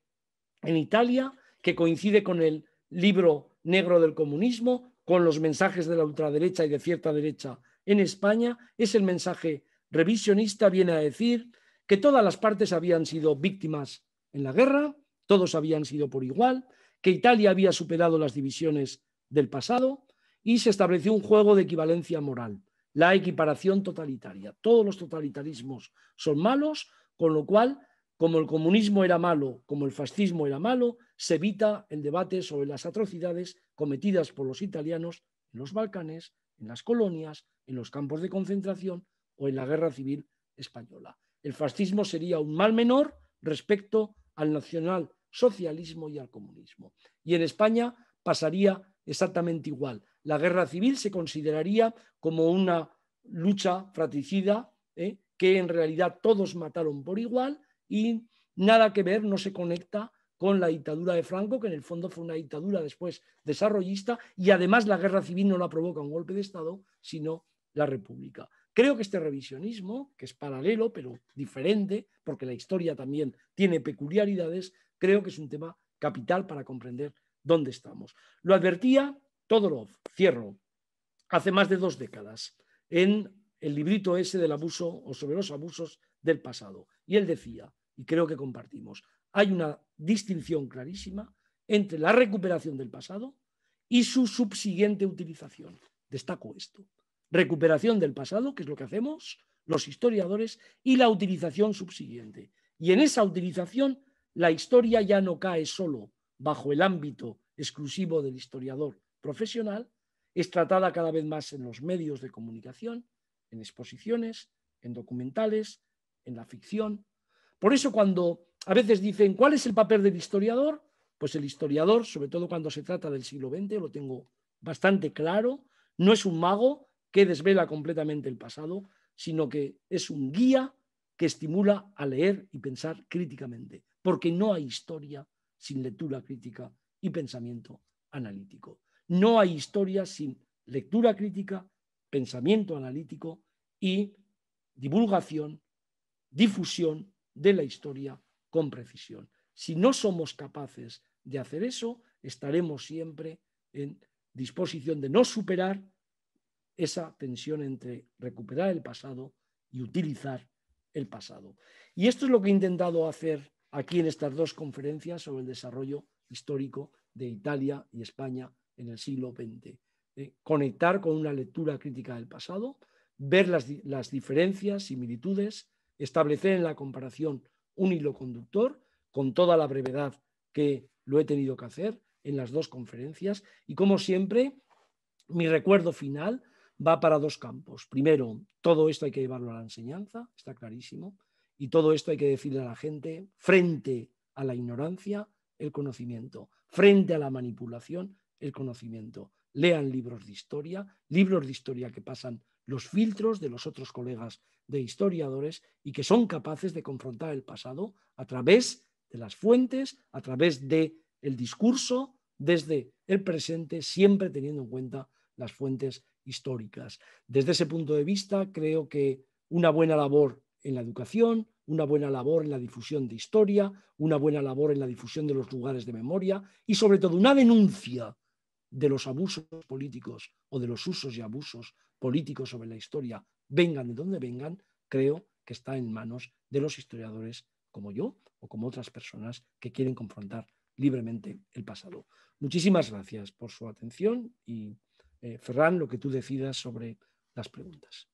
en Italia, que coincide con el libro negro del comunismo, con los mensajes de la ultraderecha y de cierta derecha en España, es el mensaje revisionista, viene a decir que todas las partes habían sido víctimas en la guerra, todos habían sido por igual, que Italia había superado las divisiones del pasado y se estableció un juego de equivalencia moral, la equiparación totalitaria. Todos los totalitarismos son malos, con lo cual, como el comunismo era malo, como el fascismo era malo, se evita el debate sobre las atrocidades cometidas por los italianos en los Balcanes, en las colonias, en los campos de concentración o en la guerra civil española. El fascismo sería un mal menor respecto al nacionalsocialismo y al comunismo. Y en España pasaría exactamente igual. La guerra civil se consideraría como una lucha fratricida, que en realidad todos mataron por igual y nada que ver, no se conecta con la dictadura de Franco, que en el fondo fue una dictadura después desarrollista, y además la guerra civil no la provoca un golpe de Estado, sino la República. Creo que este revisionismo, que es paralelo pero diferente, porque la historia también tiene peculiaridades, creo que es un tema capital para comprender dónde estamos. Lo advertía Todorov, cierro, hace más de 2 décadas, en el librito ese del abuso o sobre los abusos del pasado. Y él decía, y creo que compartimos, hay una distinción clarísima entre la recuperación del pasado y su subsiguiente utilización. Destaco esto. Recuperación del pasado, que es lo que hacemos los historiadores, y la utilización subsiguiente. Y en esa utilización, la historia ya no cae solo bajo el ámbito exclusivo del historiador profesional, es tratada cada vez más en los medios de comunicación, en exposiciones, en documentales, en la ficción. Por eso cuando a veces dicen ¿cuál es el papel del historiador? Pues el historiador, sobre todo cuando se trata del siglo XX, lo tengo bastante claro, no es un mago que desvela completamente el pasado, sino que es un guía que estimula a leer y pensar críticamente, porque no hay historia sin lectura crítica y pensamiento analítico. No hay historia sin lectura crítica, pensamiento analítico y divulgación, difusión de la historia con precisión. Si no somos capaces de hacer eso, estaremos siempre en disposición de no superar esa tensión entre recuperar el pasado y utilizar el pasado. Y esto es lo que he intentado hacer aquí en estas dos conferencias sobre el desarrollo histórico de Italia y España en el siglo XX. Conectar con una lectura crítica del pasado, ver las diferencias, similitudes, establecer en la comparación un hilo conductor con toda la brevedad que lo he tenido que hacer en las dos conferencias y como siempre mi recuerdo final va para dos campos. Primero, todo esto hay que llevarlo a la enseñanza, está clarísimo, y todo esto hay que decirle a la gente frente a la ignorancia, el conocimiento, frente a la manipulación, el conocimiento. Lean libros de historia que pasan los filtros de los otros colegas de historiadores y que son capaces de confrontar el pasado a través de las fuentes, a través del discurso, desde el presente, siempre teniendo en cuenta las fuentes históricas. Desde ese punto de vista, creo que una buena labor en la educación, una buena labor en la difusión de historia, una buena labor en la difusión de los lugares de memoria y sobre todo una denuncia de los abusos políticos o de los usos y abusos políticos sobre la historia, vengan de donde vengan, creo que está en manos de los historiadores como yo o como otras personas que quieren confrontar libremente el pasado. Muchísimas gracias por su atención y Ferran, lo que tú decidas sobre las preguntas.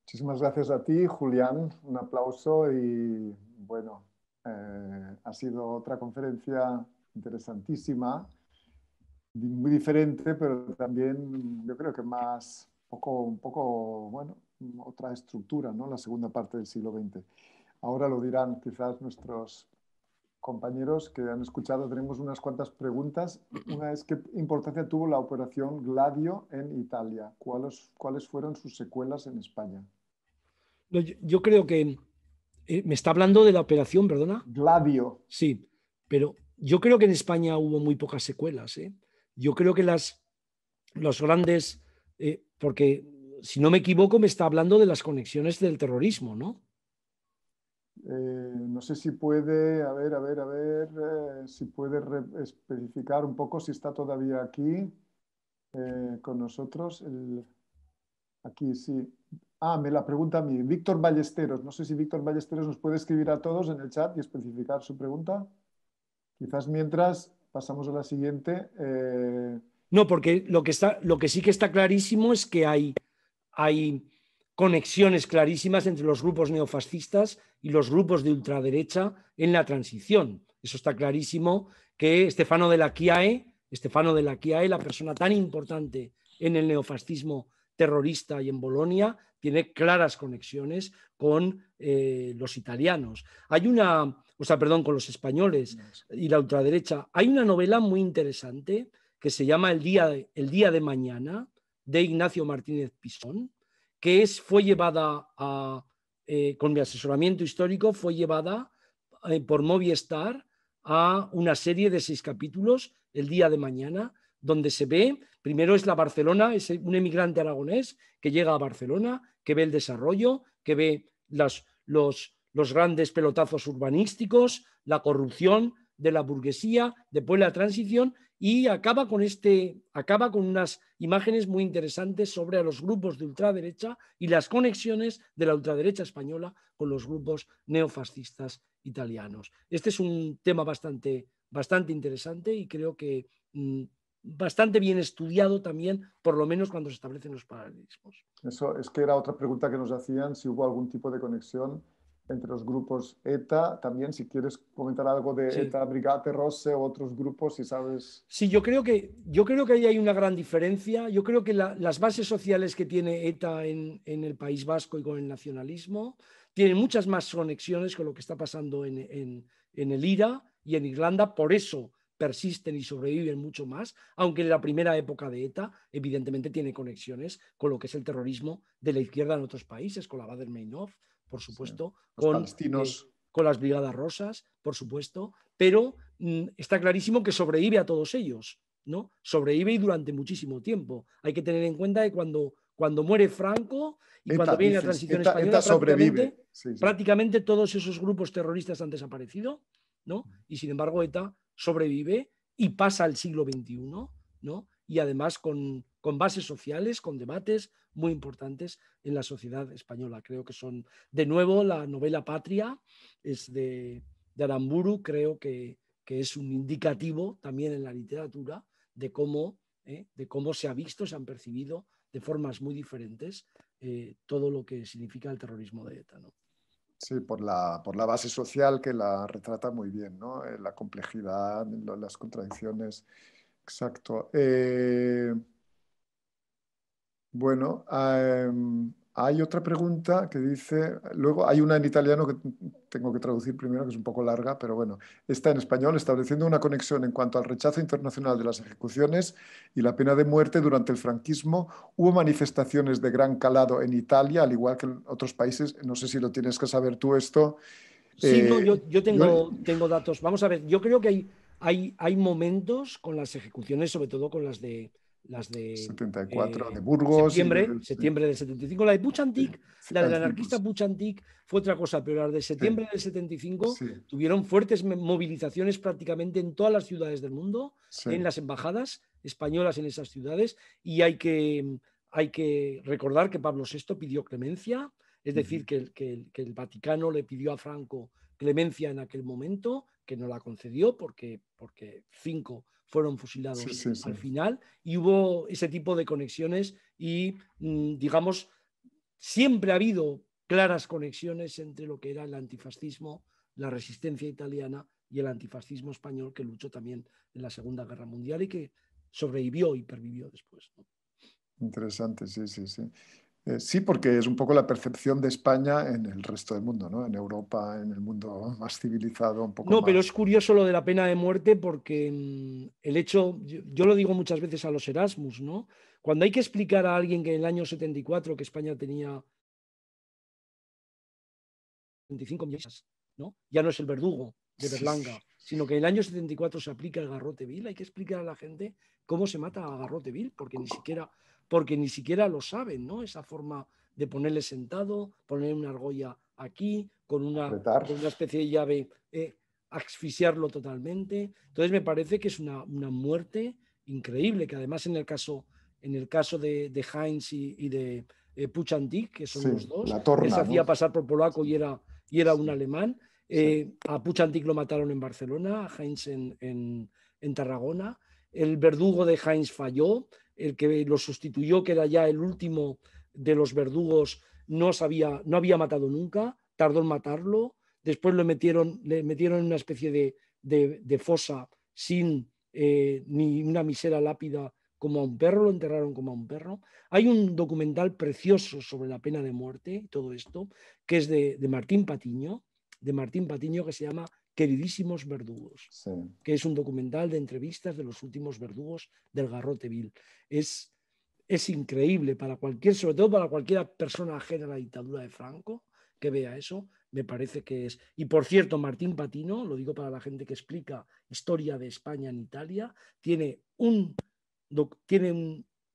Muchísimas gracias a ti, Julián. Un aplauso y bueno, ha sido otra conferencia interesantísima, muy diferente, pero también yo creo que más, un poco, bueno, otra estructura, ¿no? La segunda parte del siglo XX. Ahora lo dirán quizás nuestros compañeros que han escuchado. Tenemos unas cuantas preguntas. Una es, ¿qué importancia tuvo la operación Gladio en Italia? ¿Cuáles fueron sus secuelas en España? Yo creo que me está hablando de la operación, perdona. Gladio. Sí, pero yo creo que en España hubo muy pocas secuelas. Yo creo que los grandes, porque si no me equivoco, me está hablando de las conexiones del terrorismo, ¿no? No sé si puede, a ver, si puede especificar un poco si está todavía aquí con nosotros. Aquí sí. Me la pregunta a mí. Víctor Ballesteros. No sé si Víctor Ballesteros nos puede escribir a todos en el chat y especificar su pregunta. Quizás mientras pasamos a la siguiente. No, porque lo que sí que está clarísimo es que hay conexiones clarísimas entre los grupos neofascistas y los grupos de ultraderecha en la transición. Eso está clarísimo que Stefano Della Chiae, la persona tan importante en el neofascismo terrorista y en Bolonia, tiene claras conexiones con los italianos. Con los españoles y la ultraderecha. Hay una novela muy interesante que se llama El día de mañana, de Ignacio Martínez Pisón, que fue llevada con mi asesoramiento histórico, fue llevada por Movistar a una serie de 6 capítulos, El día de mañana, donde se ve, primero es la Barcelona, es un emigrante aragonés que llega a Barcelona, que ve el desarrollo, que ve los grandes pelotazos urbanísticos, la corrupción de la burguesía, después la transición, y acaba con unas imágenes muy interesantes sobre a los grupos de ultraderecha y las conexiones de la ultraderecha española con los grupos neofascistas italianos. Este es un tema bastante interesante y creo que bastante bien estudiado también, por lo menos cuando se establecen los paralelismos. Eso es que era otra pregunta que nos hacían, si hubo algún tipo de conexión entre los grupos ETA. También, si quieres comentar algo de Sí. ETA, Brigate Rosse o otros grupos, si sabes. Sí, yo creo que ahí hay una gran diferencia. Yo creo que las bases sociales que tiene ETA en el País Vasco y con el nacionalismo tienen muchas más conexiones con lo que está pasando en el IRA y en Irlanda. Por eso persisten y sobreviven mucho más, aunque en la primera época de ETA evidentemente tiene conexiones con lo que es el terrorismo de la izquierda en otros países, con la Baader-Meinhof, por supuesto, Sí. Los palestinos. Con las Brigadas Rosas, por supuesto, pero está clarísimo que sobrevive a todos ellos, ¿no? Sobrevive y durante muchísimo tiempo. Hay que tener en cuenta que cuando muere Franco y ETA, cuando viene la dices, transición española, sobrevive. prácticamente todos esos grupos terroristas han desaparecido, ¿no? Y sin embargo ETA sobrevive y pasa al siglo XXI, ¿no? Y además con bases sociales, con debates muy importantes en la sociedad española. Creo que son, de nuevo, la novela Patria es de Aramburu, creo que es un indicativo también en la literatura de cómo se ha visto, se han percibido de formas muy diferentes todo lo que significa el terrorismo de ETA, ¿no? Sí, por la base social que la retrata muy bien, ¿no? La complejidad, las contradicciones. Exacto. Bueno, hay otra pregunta que dice, luego hay una en italiano que tengo que traducir primero, que es un poco larga, pero bueno, está en español, estableciendo una conexión en cuanto al rechazo internacional de las ejecuciones y la pena de muerte durante el franquismo. Hubo manifestaciones de gran calado en Italia, al igual que en otros países. No sé si lo tienes que saber tú esto. Sí, no, yo tengo datos. Vamos a ver, yo creo que hay momentos con las ejecuciones, sobre todo con las de 74 de Burgos. septiembre del 75. La de Puchantik, la del anarquista sí. Puchantik fue otra cosa, pero las de septiembre del 75 tuvieron fuertes movilizaciones prácticamente en todas las ciudades del mundo, en las embajadas españolas en esas ciudades, y hay que recordar que Pablo VI pidió clemencia. Es decir, que el Vaticano le pidió a Franco clemencia en aquel momento, que no la concedió porque 5 fueron fusilados al final, y hubo ese tipo de conexiones y, digamos, siempre ha habido claras conexiones entre lo que era el antifascismo, la resistencia italiana y el antifascismo español, que luchó también en la Segunda Guerra Mundial y que sobrevivió y pervivió después, ¿no? Interesante, sí. Sí, porque es un poco la percepción de España en el resto del mundo, ¿no? En Europa, en el mundo más civilizado, un poco No, más. pero es curioso lo de la pena de muerte porque el hecho, yo lo digo muchas veces a los Erasmus, ¿no? Cuando hay que explicar a alguien que en el año 74 que España tenía 25 millones, ¿no? Ya no es el verdugo de Berlanga, sino que en el año 74 se aplica el garrote vil. Hay que explicar a la gente cómo se mata a garrote vil, porque ni siquiera lo saben, ¿no? Esa forma de ponerle sentado, poner una argolla aquí, con una especie de llave, asfixiarlo totalmente. Entonces me parece que es una muerte increíble, que además en el caso de Heinz y de Puchantik, que son los dos, él se hacía pasar por polaco y era un alemán. A Puchantik lo mataron en Barcelona, a Heinz en Tarragona. El verdugo de Heinz falló, el que lo sustituyó, que era ya el último de los verdugos, no había matado nunca, tardó en matarlo. Después le metieron en una especie de fosa sin ni una misera lápida, como a un perro, lo enterraron como a un perro. Hay un documental precioso sobre la pena de muerte y todo esto, que es de Martín Patiño, que se llama Queridísimos Verdugos, que es un documental de entrevistas de los últimos verdugos del garrote vil. Es increíble sobre todo para cualquier persona ajena a la dictadura de Franco, que vea eso, me parece que es. Y por cierto, Martín Patino, lo digo para la gente que explica historia de España en Italia, tiene un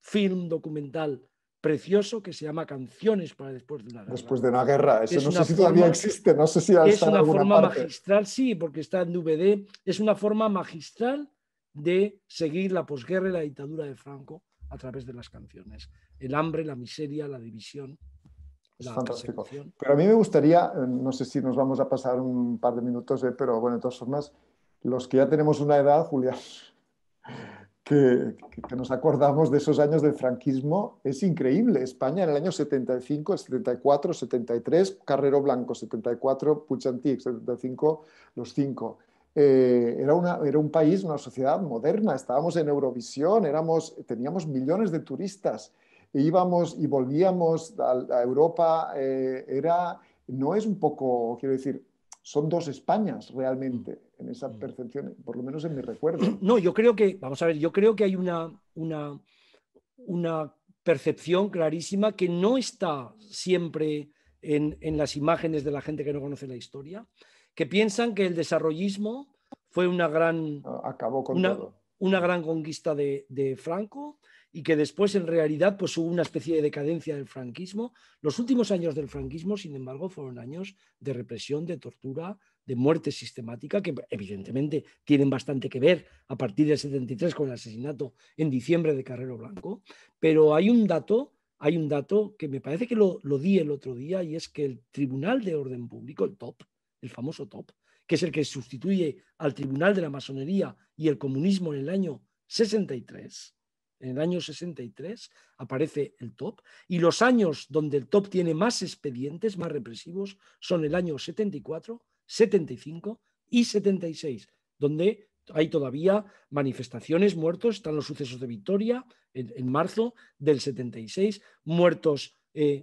film documental precioso que se llama Canciones para después de una guerra. Después de una guerra, eso no sé si todavía existe, no sé si es está en una alguna forma parte. magistral, sí, porque está en DVD, es una forma magistral de seguir la posguerra y la dictadura de Franco a través de las canciones. El hambre, la miseria, la división, Es la fantástico. persecución. Pero a mí me gustaría, no sé si nos vamos a pasar un par de minutos, pero bueno, de todas formas, los que ya tenemos una edad, Julián, que nos acordamos de esos años del franquismo, es increíble. España en el año 75, 74, 73, Carrero Blanco, 74, Puig Antich, 75, los cinco. Era un país, una sociedad moderna, estábamos en Eurovisión, teníamos millones de turistas, e íbamos y volvíamos a Europa, no es un poco, quiero decir, son dos Españas realmente en esa percepción, por lo menos en mi recuerdo. No, yo creo que, vamos a ver, yo creo que hay una percepción clarísima que no está siempre en las imágenes de la gente que no conoce la historia, que piensan que el desarrollismo fue Acabó con todo. Una gran conquista de Franco y que después en realidad pues, hubo una especie de decadencia del franquismo. Los últimos años del franquismo, sin embargo, fueron años de represión, de tortura, de muerte sistemática, que evidentemente tienen bastante que ver a partir del 73 con el asesinato en diciembre de Carrero Blanco, pero hay un dato que me parece que lo di el otro día, y es que el Tribunal de Orden Público, el TOP, el famoso TOP, que es el que sustituye al Tribunal de la Masonería y el comunismo en el año 63, en el año 63 aparece el TOP, y los años donde el TOP tiene más expedientes, más represivos, son el año 74, 75 y 76, donde hay todavía manifestaciones, muertos, están los sucesos de Vitoria en marzo del 76, muertos,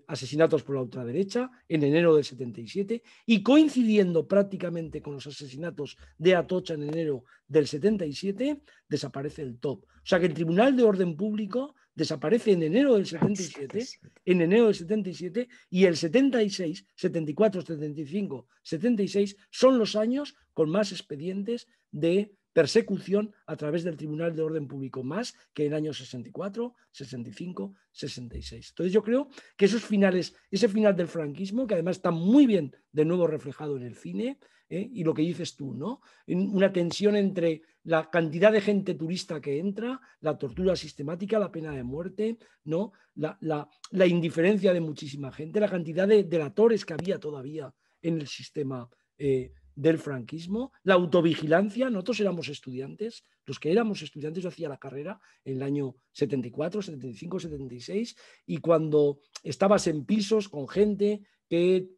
asesinatos por la ultraderecha en enero del 77, y coincidiendo prácticamente con los asesinatos de Atocha en enero del 77, desaparece el TOP. O sea que el Tribunal de Orden Público desaparece en enero del 77, y el 76, 74, 75, 76 son los años con más expedientes de persecución a través del Tribunal de Orden Público, más que en el año 64, 65, 66. Entonces yo creo que ese final del franquismo, que además está muy bien de nuevo reflejado en el cine, y lo que dices tú, ¿no? Una tensión entre la cantidad de gente turista que entra, la tortura sistemática, la pena de muerte, ¿no? La indiferencia de muchísima gente, la cantidad de delatores que había todavía en el sistema del franquismo, la autovigilancia. Nosotros éramos estudiantes, los que éramos estudiantes, yo hacía la carrera en el año 74, 75, 76, y cuando estabas en pisos con gente que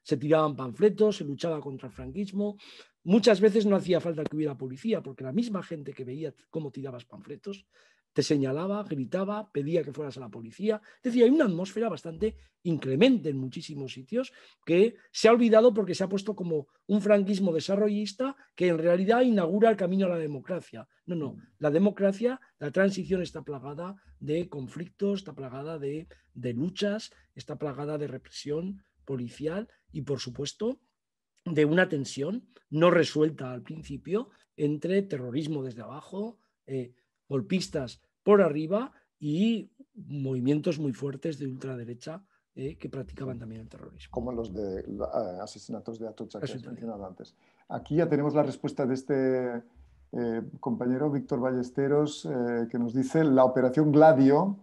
se tiraban panfletos, se luchaba contra el franquismo, muchas veces no hacía falta que hubiera policía, porque la misma gente que veía cómo tirabas panfletos te señalaba, gritaba, pedía que fueras a la policía. Es decir, hay una atmósfera bastante inclemente en muchísimos sitios que se ha olvidado porque se ha puesto como un franquismo desarrollista que en realidad inaugura el camino a la democracia. No, la democracia, la transición está plagada de conflictos, está plagada de luchas, está plagada de represión policial y, por supuesto, de una tensión no resuelta al principio entre terrorismo desde abajo, golpistas por arriba y movimientos muy fuertes de ultraderecha que practicaban también el terrorismo. Como los de asesinatos de Atocha que has mencionado antes. Aquí ya tenemos la respuesta de este compañero Víctor Ballesteros, que nos dice: la operación Gladio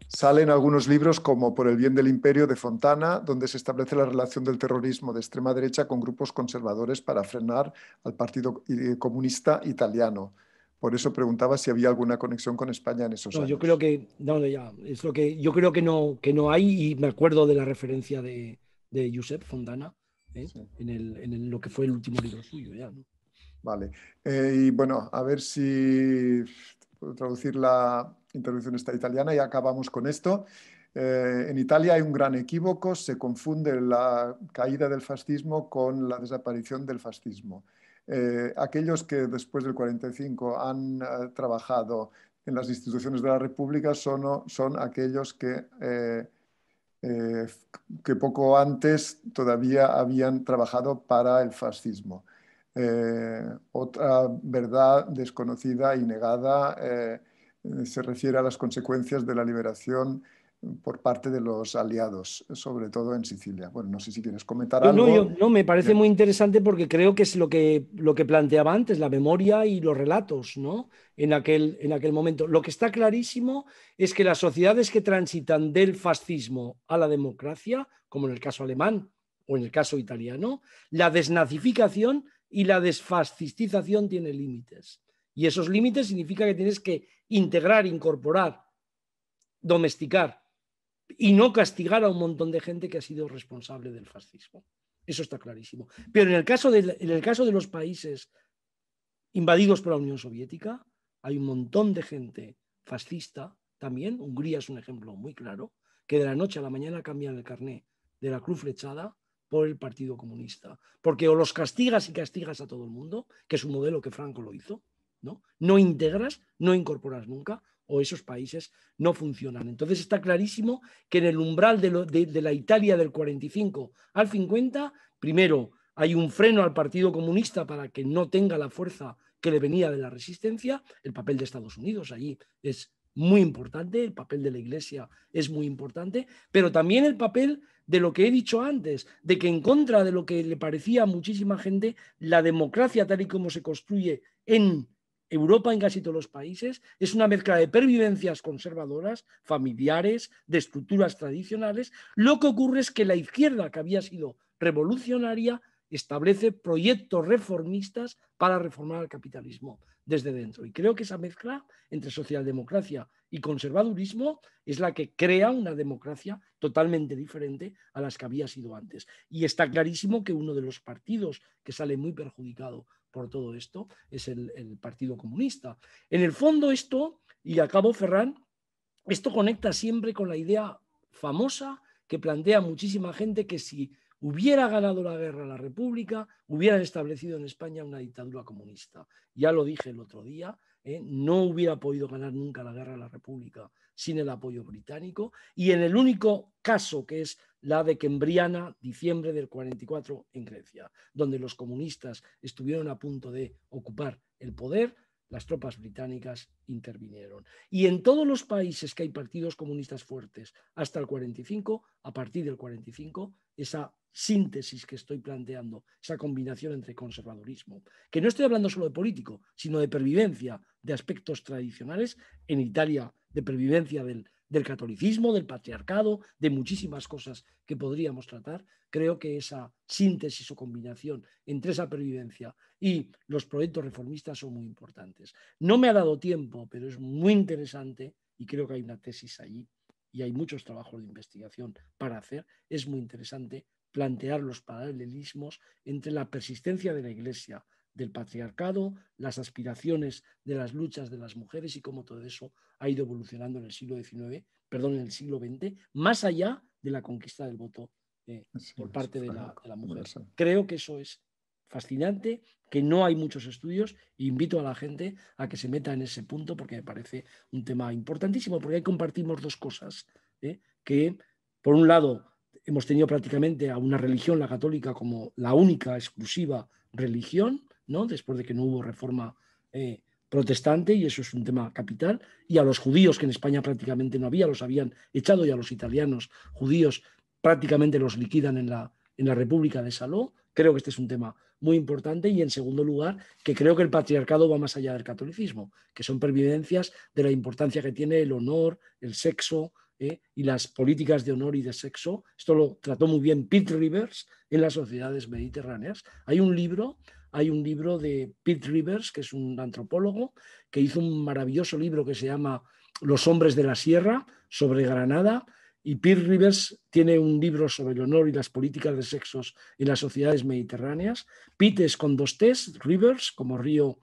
sale en algunos libros como Por el bien del imperio de Fontana, donde se establece la relación del terrorismo de extrema derecha con grupos conservadores para frenar al Partido Comunista Italiano. Por eso preguntaba si había alguna conexión con España en esos años. Yo creo que es lo que yo creo que no hay, y me acuerdo de la referencia de Josep Fontana sí. en lo que fue el último libro suyo ya, ¿no? Vale. Y bueno, a ver si puedo traducir la intervención esta italiana y acabamos con esto. En Italia hay un gran equívoco, se confunde la caída del fascismo con la desaparición del fascismo. Aquellos que después del 45 han trabajado en las instituciones de la República son aquellos que poco antes todavía habían trabajado para el fascismo. Otra verdad desconocida y negada se refiere a las consecuencias de la liberación por parte de los aliados, sobre todo en Sicilia. Bueno, no sé si quieres comentar No, me parece Bien. muy interesante porque creo que es lo que planteaba antes, la memoria y los relatos, ¿no? En aquel momento. Lo que está clarísimo es que las sociedades que transitan del fascismo a la democracia, como en el caso alemán o en el caso italiano, la desnazificación y la desfascistización tienen límites. Y esos límites significa que tienes que integrar, incorporar, domesticar y no castigar a un montón de gente que ha sido responsable del fascismo. Eso está clarísimo. Pero en el caso de los países invadidos por la Unión Soviética, hay un montón de gente fascista también. Hungría es un ejemplo muy claro, que de la noche a la mañana cambian el carné de la cruz flechada por el Partido Comunista. Porque o los castigas y castigas a todo el mundo, que es un modelo que Franco lo hizo, no integras, no incorporas nunca, o esos países no funcionan. Entonces está clarísimo que en el umbral de la Italia del 45 al 50, primero hay un freno al Partido Comunista para que no tenga la fuerza que le venía de la resistencia. El papel de Estados Unidos allí es muy importante, el papel de la Iglesia es muy importante, pero también el papel de lo que he dicho antes, de que en contra de lo que le parecía a muchísima gente, la democracia tal y como se construye en Europa, en casi todos los países, es una mezcla de pervivencias conservadoras, familiares, de estructuras tradicionales. Lo que ocurre es que la izquierda, que había sido revolucionaria, establece proyectos reformistas para reformar el capitalismo desde dentro. Y creo que esa mezcla entre socialdemocracia y conservadurismo es la que crea una democracia totalmente diferente a las que había sido antes. Y está clarísimo que uno de los partidos que sale muy perjudicado por todo esto es el Partido Comunista. En el fondo esto, y acabo Ferran, esto conecta siempre con la idea famosa que plantea muchísima gente, que si hubiera ganado la guerra la República, hubieran establecido en España una dictadura comunista. Ya lo dije el otro día, no hubiera podido ganar nunca la guerra la República sin el apoyo británico, y en el único caso, que es la de Cambriana, diciembre del 44 en Grecia, donde los comunistas estuvieron a punto de ocupar el poder, las tropas británicas intervinieron. Y en todos los países que hay partidos comunistas fuertes hasta el 45, a partir del 45, esa síntesis que estoy planteando, esa combinación entre conservadurismo, que no estoy hablando solo de político, sino de pervivencia de aspectos tradicionales, en Italia de pervivencia del catolicismo, del patriarcado, de muchísimas cosas que podríamos tratar. Creo que esa síntesis o combinación entre esa pervivencia y los proyectos reformistas son muy importantes. No me ha dado tiempo, pero es muy interesante, y creo que hay una tesis allí y hay muchos trabajos de investigación para hacer. Es muy interesante plantear los paralelismos entre la persistencia de la Iglesia, del patriarcado, las aspiraciones de las luchas de las mujeres y cómo todo eso ha ido evolucionando en el siglo XX, más allá de la conquista del voto por parte de la mujer. Creo que eso es fascinante, que no hay muchos estudios, e invito a la gente a que se meta en ese punto porque me parece un tema importantísimo, porque ahí compartimos dos cosas, que por un lado hemos tenido prácticamente a una religión, la católica, como la única exclusiva religión, ¿no? Después de que no hubo reforma protestante, y eso es un tema capital, y a los judíos, que en España prácticamente no había, los habían echado, y a los italianos judíos prácticamente los liquidan en la República de Saló. Creo que este es un tema muy importante. Y en segundo lugar, que creo que el patriarcado va más allá del catolicismo, que son pervivencias de la importancia que tiene el honor, el sexo, y las políticas de honor y de sexo. Esto lo trató muy bien Pete Rivers en las sociedades mediterráneas. Hay un libro de Pete Rivers, que es un antropólogo, que hizo un maravilloso libro que se llama Los hombres de la sierra, sobre Granada. Y Pete Rivers tiene un libro sobre el honor y las políticas de sexos en las sociedades mediterráneas. Pete es con dos T's, Rivers, como río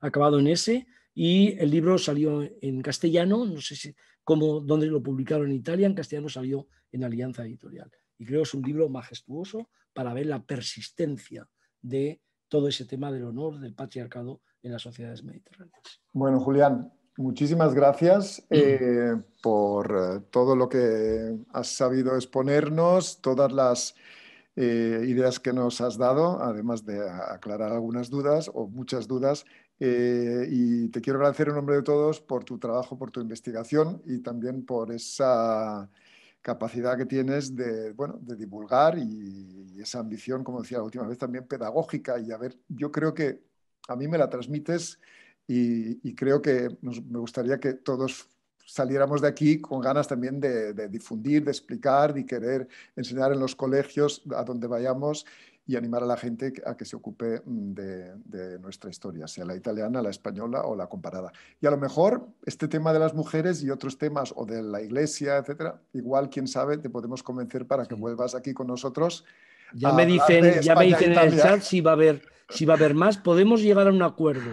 acabado en S, y el libro salió en castellano, no sé dónde lo publicaron en Italia, en castellano salió en Alianza Editorial. Y creo que es un libro majestuoso para ver la persistencia de todo ese tema del honor, del patriarcado en las sociedades mediterráneas. Bueno, Julián, muchísimas gracias por todo lo que has sabido exponernos, todas las ideas que nos has dado, además de aclarar algunas dudas o muchas dudas. Y te quiero agradecer en nombre de todos por tu trabajo, por tu investigación y también por esa capacidad que tienes de, bueno, de divulgar y esa ambición, como decía la última vez, también pedagógica. Y a ver, yo creo que a mí me la transmites y creo que me gustaría que todos saliéramos de aquí con ganas también de difundir, de explicar, de querer enseñar en los colegios a donde vayamos y animar a la gente a que se ocupe de nuestra historia, sea la italiana, la española o la comparada. Y a lo mejor este tema de las mujeres y otros temas, o de la iglesia, etcétera, igual, quién sabe, te podemos convencer para que vuelvas aquí con nosotros Ya a me hablar de dicen, ya me España e dicen en el Italia. chat si va a haber más. Podemos llegar a un acuerdo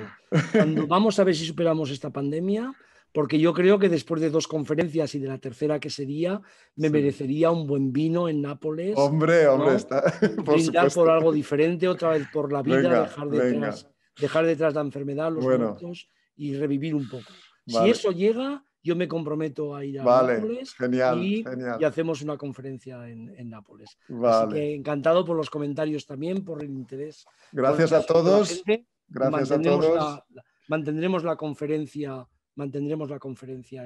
cuando vamos a ver si superamos esta pandemia, porque yo creo que después de 2 conferencias y de la tercera que sería, me Sí. merecería un buen vino en Nápoles, Hombre, ¿no? está, por Brindar por supuesto. algo diferente, otra vez por la vida, Venga, venga. dejar detrás la enfermedad, los Bueno, muertos y revivir un poco. Si vale, eso llega, yo me comprometo a ir a vale, Nápoles genial, y genial. hacemos una conferencia en Nápoles. Así Vale. que encantado por los comentarios también, por el interés con el Gracias que ha a seguido la todos, gente y gracias a todos. mantendremos la conferencia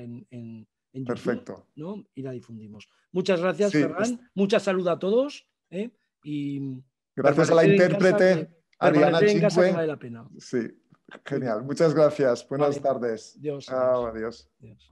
en YouTube, Perfecto. ¿no? Y la difundimos. Muchas gracias, Sí, Ferran. Mucha salud a todos, ¿eh? Y gracias a la intérprete Ariana permanecer en casa que Cinque. vale la pena. Sí, Muy bien. genial. Muchas gracias. Buenas Vale. tardes. Dios, Chao, adiós. adiós. Adiós.